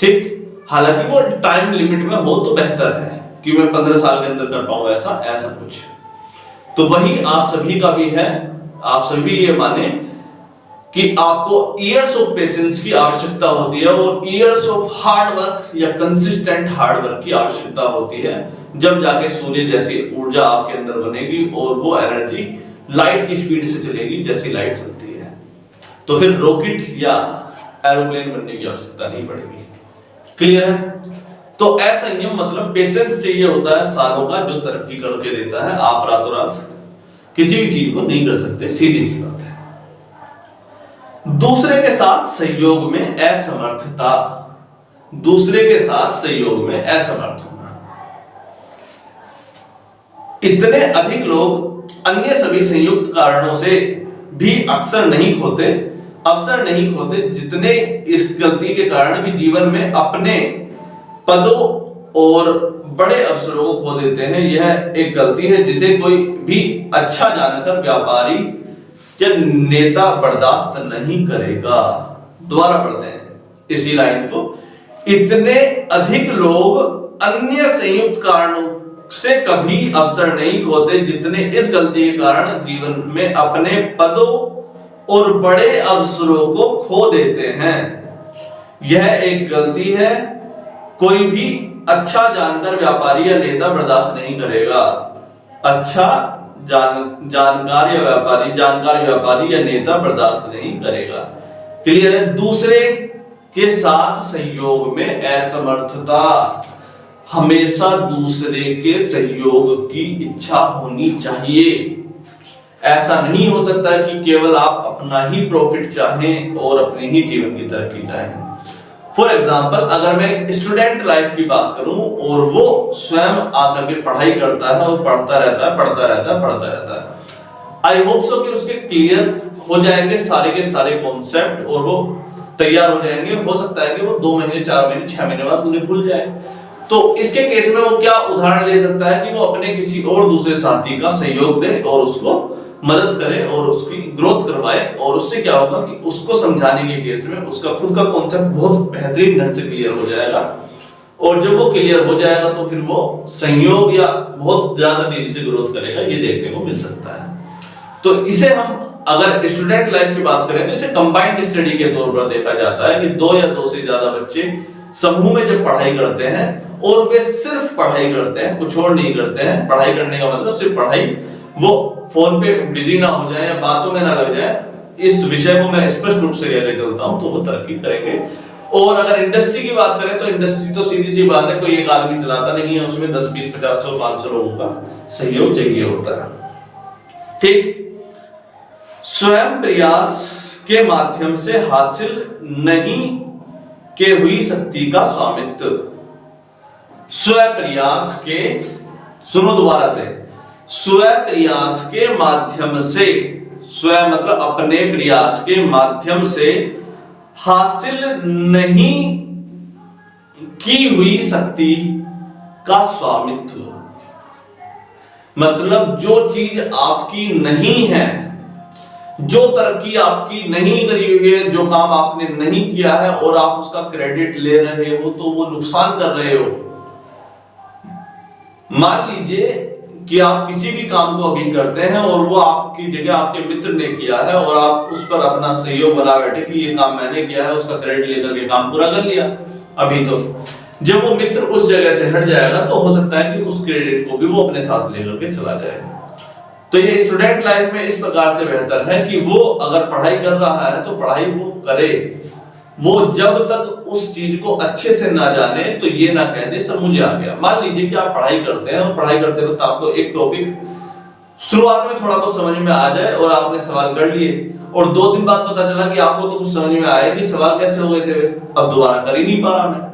ठीक? हालांकि वो टाइम लिमिट में हो तो बेहतर है कि मैं 15 साल के अंदर कर पाऊं, ऐसा कुछ। तो वही आप सभी का भी है। आप सभी ये माने कि आपको ईयर्स ऑफ पेशेंस की आवश्यकता होती है, और ईयर्स ऑफ हार्ड वर्क या कंसिस्टेंट हार्ड वर्क की आवश्यकता होती है, जब जाके सूर्य जैसी ऊर्जा आपके अंदर बनेगी और वो एनर्जी लाइट की स्पीड से चलेगी जैसी लाइट चलती है। तो फिर रॉकेट या एरोप्लेन बनने की आवश्यकता नहीं पड़ेगी। क्लियर है? तो असंयम मतलब पेशेंस चाहिए होता है सालों का, जो तरक्की करके देता है। आप रातों रात किसी भी चीज को नहीं कर सकते, सीधी सी बात है। दूसरे के साथ सहयोग में असमर्थता, दूसरे के साथ सहयोग में असमर्थ होना। इतने अधिक लोग अन्य सभी संयुक्त कारणों से भी अवसर नहीं खोते जितने इस गलती के कारण भी जीवन में अपने पदों और बड़े अवसरों को खो देते हैं। यह एक गलती है जिसे कोई भी अच्छा जानकर व्यापारी या नेता बर्दाश्त नहीं करेगा। दोबारा पढ़ते हैं इसी लाइन को। इतने अधिक लोग अन्य संयुक्त कारणों से कभी अवसर नहीं खोते जितने इस गलती के कारण जीवन में अपने पदों और बड़े अवसरों को खो देते हैं। यह एक गलती है, कोई भी अच्छा जानकर व्यापारी या नेता बर्दाश्त नहीं करेगा। अच्छा जानकार व्यापारी या नेता बर्दाश्त नहीं करेगा। क्लियर है? दूसरे के साथ सहयोग में असमर्थता, हमेशा दूसरे के सहयोग की इच्छा होनी चाहिए। ऐसा नहीं हो सकता कि केवल आप अपना ही प्रॉफिट चाहें और अपनी ही जीवन की तरक्की चाहें। फॉर एग्जाम्पल, अगर मैं स्टूडेंट लाइफ की बात करूं और वो स्वयं आकर के पढ़ाई करता है और पढ़ता रहता है, आई होप सो कि उसके क्लियर हो जाएंगे सारे के सारे कॉन्सेप्ट और वो तैयार हो जाएंगे। हो सकता है कि वो 2 महीने, 4 महीने, 6 महीने बाद उन्हें भूल जाए। तो इसके केस में वो क्या उदाहरण ले सकता है कि वो अपने किसी और दूसरे साथी का सहयोग दे और उसको मदद करे और उसकी ग्रोथ करवाए, और उससे क्या होगा कि उसको समझाने के केस में उसका खुद का कॉन्सेप्ट बहुत बेहतरीन ढंग से क्लियर हो जाएगा। और जब वो क्लियर हो जाएगा तो फिर वो संयोग या बहुत ज्यादा तेजी से ग्रोथ करेगा, ये देखने को मिल सकता है। तो इसे हम अगर स्टूडेंट लाइफ की बात करें तो इसे कंबाइंड स्टडी के तौर पर देखा जाता है कि 2 या 2 से ज्यादा बच्चे समूह में जब पढ़ाई करते हैं और वे सिर्फ पढ़ाई करते हैं, कुछ और नहीं करते हैं। पढ़ाई करने का मतलब सिर्फ पढ़ाई, वो फोन पे बिजी ना हो जाए या बातों में ना लग जाए, इस विषय को मैं स्पष्ट रूप से लेकर चलता हूं तो वो तरक्की करेंगे। और अगर इंडस्ट्री की बात करें तो इंडस्ट्री तो सीधी सी बात है, कोई एक आदमी चलाता नहीं है, उसमें 10, 20, 50, 100, 500 लोगों का सहयोग चाहिए होता है। ठीक, स्वयं प्रयास के माध्यम से हासिल नहीं के हुई शक्ति का स्वामित्व। स्वयं प्रयास के, सुनो दोबारा से, स्वयं प्रयास के माध्यम से, स्वयं मतलब अपने प्रयास के माध्यम से हासिल नहीं की हुई शक्ति का स्वामित्व। मतलब जो चीज आपकी नहीं है, जो तरक्की आपकी नहीं करी हुई है, जो काम आपने नहीं किया है और आप उसका क्रेडिट ले रहे हो तो वो नुकसान कर रहे हो। मान लीजिए कि आप किसी भी काम को अभी करते हैं और वो आपकी जगह आपके मित्र ने किया है और आप उस पर अपना सहयोग बना बैठे कि ये काम मैंने किया है, उसका क्रेडिट लेकर के काम पूरा कर लिया। अभी तो जब वो मित्र उस जगह से हट जाएगा तो हो सकता है कि उस क्रेडिट को भी वो अपने साथ लेकर के चला जाए। तो ये स्टूडेंट लाइफ में इस प्रकार से बेहतर है कि वो अगर पढ़ाई कर रहा है तो पढ़ाई वो करे, वो जब तक उस चीज को अच्छे से ना जाने तो ये ना कह दे सर मुझे आ गया। मान लीजिए कि आप पढ़ाई करते हैं और पढ़ाई करते वक्त आपको एक टॉपिक शुरुआत में थोड़ा बहुत समझ में आ जाए और आपने सवाल कर लिए और 2 दिन बाद पता चला कि आपको तो कुछ समझ में आया कि सवाल कैसे हो गए थे, अब दोबारा कर ही नहीं पा रहा मैं।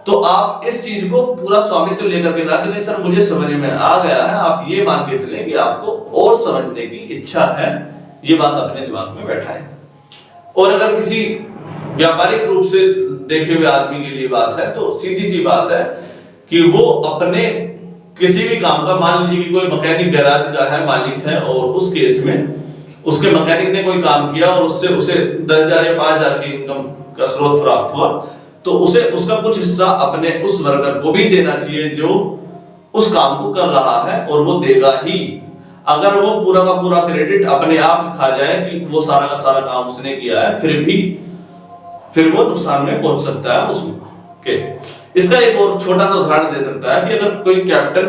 तो आप इस चीज को पूरा स्वामित्व लेकर के ना चले, सर मुझे समझ में आ गया है, आप ये मान के चले कि आपको और समझने की इच्छा है, ये बात अपने दिमाग में बैठाएं। और अगर किसी व्यापारिक रूप से देखे हुए आदमी के लिए बात है तो सीधी सी बात है कि वो अपने किसी भी काम का, मान लीजिए कि कोई मैकेनिक गैराज का है, मालिक है, और उस केस में उसके मैकेनिक ने कोई काम किया और उससे उसे 10,000 या 5,000 की इनकम का स्रोत प्राप्त हुआ, तो उसे उसका कुछ हिस्सा अपने उस वर्कर को भी देना चाहिए जो उस काम को कर रहा है, और वो देगा ही। अगर वो पूरा का पूरा क्रेडिट अपने आप खा जाए कि वो सारा का सारा काम उसने किया है, फिर वो नुकसान में पहुंच सकता है उसके। इसका एक और छोटा सा उदाहरण दे सकता है कि अगर कोई कैप्टन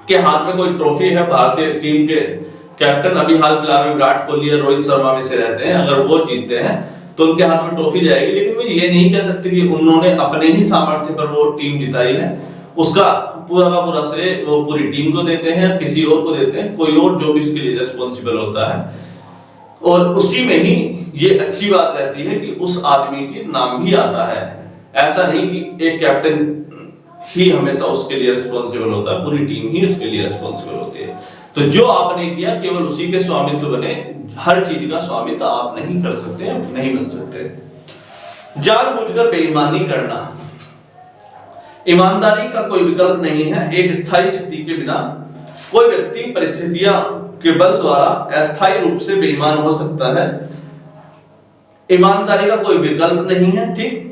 के हाथ में कोई ट्रॉफी है, भारतीय टीम के कैप्टन अभी हाल फिलहाल में विराट कोहली या रोहित शर्मा में से रहते हैं, अगर वो जीतते हैं तो उनके हाथ में ट्रॉफी जाएगी, लेकिन वो ये नहीं कह सकते कि उन्होंने अपने ही सामर्थ्य पर वो टीम जिताई है। उसका पूरा का पूरा श्रेय वो पूरी टीम को देते हैं, किसी और को देते हैं, कोई और जो भी उसके लिए रिस्पॉन्सिबल होता है। और उसी में ही ये अच्छी बात रहती है कि उस आदमी के नाम भी आता है। ऐसा नहीं कि एक कैप्टन ही हमेशा उसके लिए रिस्पॉन्सिबल होता है, पूरी टीम ही उसके लिए रिस्पॉन्सिबल होती है। तो जो आपने किया केवल उसी के स्वामित्व बने, हर चीज का स्वामित्व आप नहीं कर सकते, नहीं बन सकते। जानबूझकर बेईमानी करना, ईमानदारी का कोई विकल्प नहीं है। एक स्थायी क्षति के बिना कोई व्यक्ति परिस्थितियां के बल द्वारा अस्थायी रूप से बेईमान हो सकता है। ईमानदारी का कोई विकल्प नहीं है, ठीक।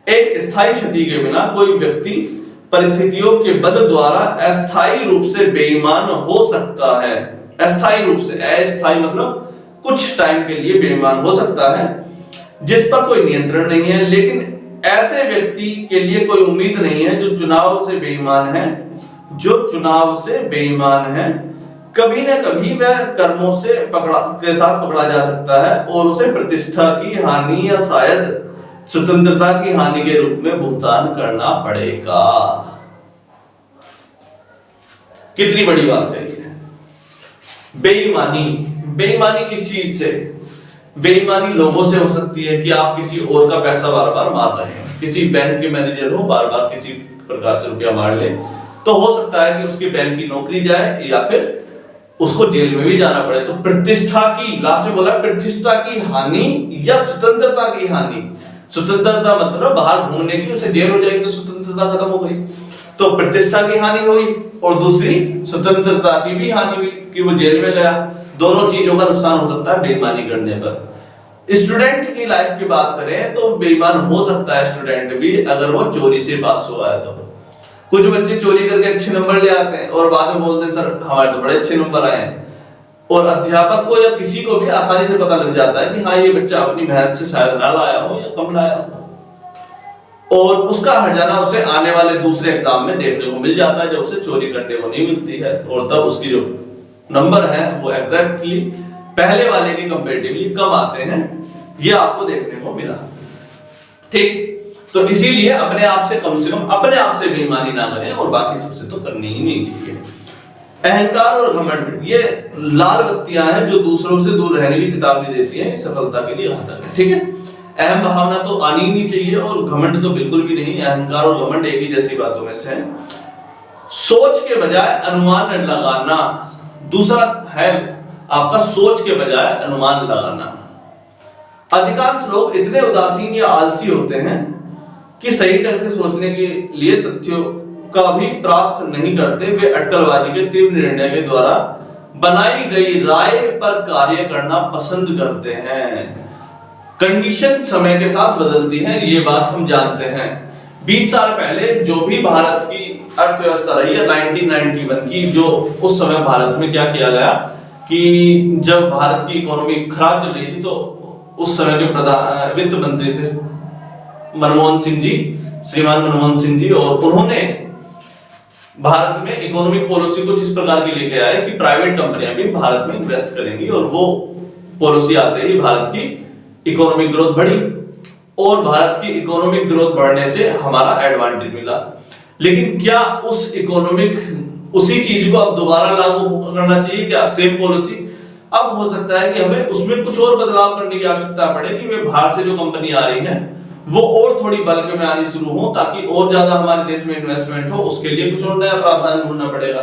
एक स्थायी क्षति के बिना कोई व्यक्ति परिस्थितियों के बल द्वारा अस्थायी रूप से बेईमान हो सकता है। अस्थायी रूप से, अस्थायी मतलब कुछ टाइम के लिए बेईमान हो सकता है, जिस पर कोई नियंत्रण नहीं है। लेकिन ऐसे व्यक्ति के लिए कोई उम्मीद नहीं है जो चुनाव से बेईमान है, जो चुनाव से बेईमान है। कभी न कभी वह कर्मों से के साथ पकड़ा जा सकता है और उसे प्रतिष्ठा की हानि या शायद स्वतंत्रता की हानि के रूप में भुगतान करना पड़ेगा। कितनी बड़ी बात कही है। बेईमानी, बेईमानी किस चीज से? बेईमानी लोगों से हो सकती है कि आप किसी और का पैसा बार बार मार रहे हैं, किसी बैंक के मैनेजर हो बार बार किसी प्रकार से रुपया मार ले, तो हो सकता है कि उसकी बैंक की नौकरी जाए या फिर उसको जेल में भी जाना पड़े। तो प्रतिष्ठा की, लास्ट में बोला प्रतिष्ठा की हानि या स्वतंत्रता की हानि। स्वतंत्रता मतलब बाहर घूमने की, उसे जेल हो जाएगी तो स्वतंत्रता खत्म हो गई, तो प्रतिष्ठा की हानि हुई और दूसरी स्वतंत्रता की भी हानि हुई कि वो जेल में गया। दोनों चीजों का नुकसान हो सकता है बेईमानी करने पर। स्टूडेंट की लाइफ की बात करें तो बेईमान हो सकता है स्टूडेंट भी, अगर वो चोरी से पास हुआ है तो। कुछ बच्चे चोरी करके अच्छे नंबर ले आते हैं और बाद में बोलते हैं सर हमारे तो बड़े अच्छे नंबर आए हैं, और अध्यापक को या किसी को भी आसानी से पता लग जाता है कि हाँ ये बच्चा अपनी मेहनत से शायद ना लाया हो या कम लाया हो, और उसका हर्जाना उसे आने वाले दूसरे एग्जाम में देखने को मिल जाता है जब उसे चोरी करने को नहीं मिलती है, और तब उसकी जो नंबर है वो एग्जैक्टली पहले वाले के कंपैरेटिवली कम आते हैं। ये आपको देखने को मिला, ठीक। तो इसीलिए अपने आप से कम अपने आप से बेईमानी ना करें, और बाकी सबसे तो करनी ही नहीं चाहिए। अहंकार और घमंड, ये लाल बत्तियां हैं जो दूसरों से दूर रहने की चेतावनी देती हैं, सफलता के लिए घातक है, ठीक है। अहम भावना तो आनी ही नहीं चाहिए और घमंड तो बिल्कुल भी नहीं। अहंकार और घमंड एक ही जैसी बातों में से है। सोच के बजाय अनुमान लगाना, दूसरा है आपका सोच के बजाय अनुमान लगाना। अधिकांश लोग इतने उदासीन या आलसी होते हैं कि सही ढंग से सोचने के लिए तथ्यों का भी प्राप्त नहीं करते। वे अटकलबाजी के तीव्र निर्णय के द्वारा बनाई गई राय पर कार्य करना पसंद करते हैं। कंडीशन समय के साथ बदलती है, ये बात हम जानते हैं। 20 साल पहले जो भी भारत की अर्थव्यवस्था रही है 1991 की, जो उस समय भारत में क्या किया गया कि जब भारत की इकोनॉमी खराब चल रही थी तो उस समय के प्रधान वित्त मंत्री थे मनमोहन सिंह जी, श्रीमान मनमोहन सिंह जी, और उन्होंने भारत में इकोनॉमिक पॉलिसी कुछ इस प्रकार की लेके आए कि प्राइवेट कंपनियां भी भारत में इन्वेस्ट करेंगी, और वो पॉलिसी आते ही भारत की इकोनॉमिक ग्रोथ बढ़ी, और भारत की इकोनॉमिक ग्रोथ बढ़ने से हमारा एडवांटेज मिला। लेकिन क्या उसी चीज को अब दोबारा लागू करना चाहिए क्या, सेम पॉलिसी? अब हो सकता है कि हमें उसमें कुछ और बदलाव करने की आवश्यकता पड़े कि वे बाहर से जो कंपनी आ रही है वो और थोड़ी बल्क में आनी शुरू हो, ताकि और ज्यादा हमारे देश में इन्वेस्टमेंट हो। उसके लिए कुछ और नया प्रावधान ढूंढना पड़ेगा।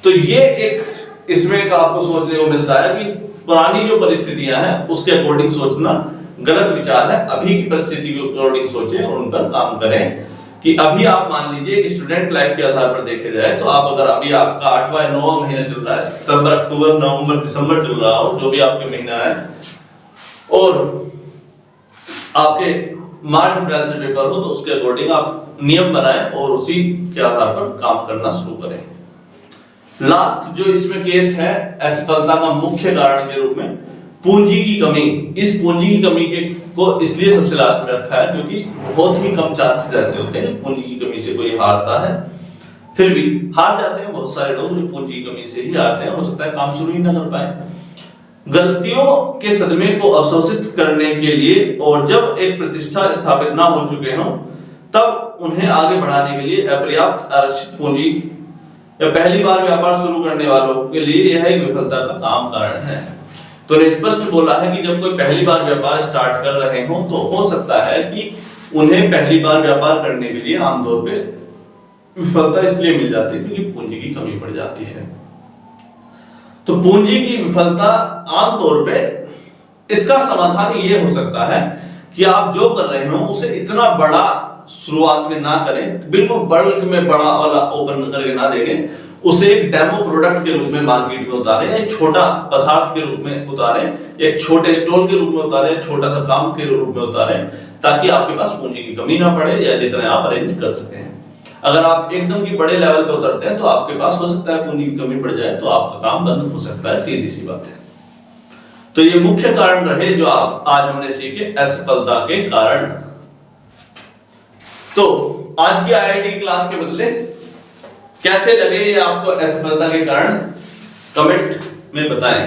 तो ये एक इसमें का आपको सोचने को मिलता है कि पुरानी जो परिस्थितियां हैं उसके अकॉर्डिंग सोचना गलत विचार है। अभी की परिस्थिति के अकॉर्डिंग सोचें और उन पर काम करें। कि अभी आप मान लीजिए स्टूडेंट लाइफ के आधार पर देखे जाए तो आप अगर अभी आपका 8वां 9वां महीना चल रहा है, सितंबर अक्टूबर नवंबर दिसंबर चल रहा हो, जो भी आपके महीना है, और आपके मार्च अप्रैल से पेपर हो, तो उसके अकॉर्डिंग आप नियम बनाएं और उसी के आधार पर काम करना शुरू करें। लास्ट जो इसमें केस है असफलता का मुख्य कारण के रूप में पूंजी की कमी। इस पूंजी की कमी को इसलिए सबसे लास्ट में रखा है क्योंकि बहुत ही कम चांसेस ऐसे होते हैं पूंजी की कमी से कोई हारता है। फिर भी हार जाते हैं बहुत सारे लोग जो पूंजी की कमी से ही हारते हैं, हो सकता है काम शुरू ही ना कर पाए। गलतियों के सदमे को अवशोषित करने के लिए और जब एक प्रतिष्ठा स्थापित ना हो चुके हों तब उन्हें आगे बढ़ाने के लिए अपर्याप्त आरक्षित पूंजी या पहली बार व्यापार शुरू करने वालों के लिए यह एक विफलता का आम कारण है। तो स्पष्ट बोला है कि जब कोई पहली बार व्यापार स्टार्ट कर रहे हो तो हो सकता है कि उन्हें पहली बार व्यापार करने के लिए आमतौर पे विफलता इसलिए मिल जाती है क्योंकि पूंजी की कमी पड़ जाती है। तो पूंजी की विफलता आमतौर पे इसका समाधान ये हो सकता है कि आप जो कर रहे हो उसे इतना बड़ा शुरुआत में ना करें, बिल्कुल बल्क में बड़ा वाला ओपन करके ना देखें, उसे एक डेमो प्रोडक्ट के रूप में मार्केट में उतारें, एक छोटा पदार्थ के रूप में उतारें, एक छोटे स्टॉल के रूप में उतारें, छोटा सा काम के रूप में उतारें, ताकि आपके पास पूंजी की कमी ना पड़े या जितने आप अरेंज कर सकें। अगर आप एकदम की बड़े लेवल पे उतरते हैं तो आपके पास हो सकता है पूंजी की कमी पड़ जाए तो आपका काम बंद हो सकता है, सीधी सी बात है। तो ये मुख्य कारण रहे जो आज हमने सीखे असफलता के कारण। तो आज की आईआईटी क्लास के बदले कैसे लगे ये आपको असफलता के कारण, कमेंट में बताएं।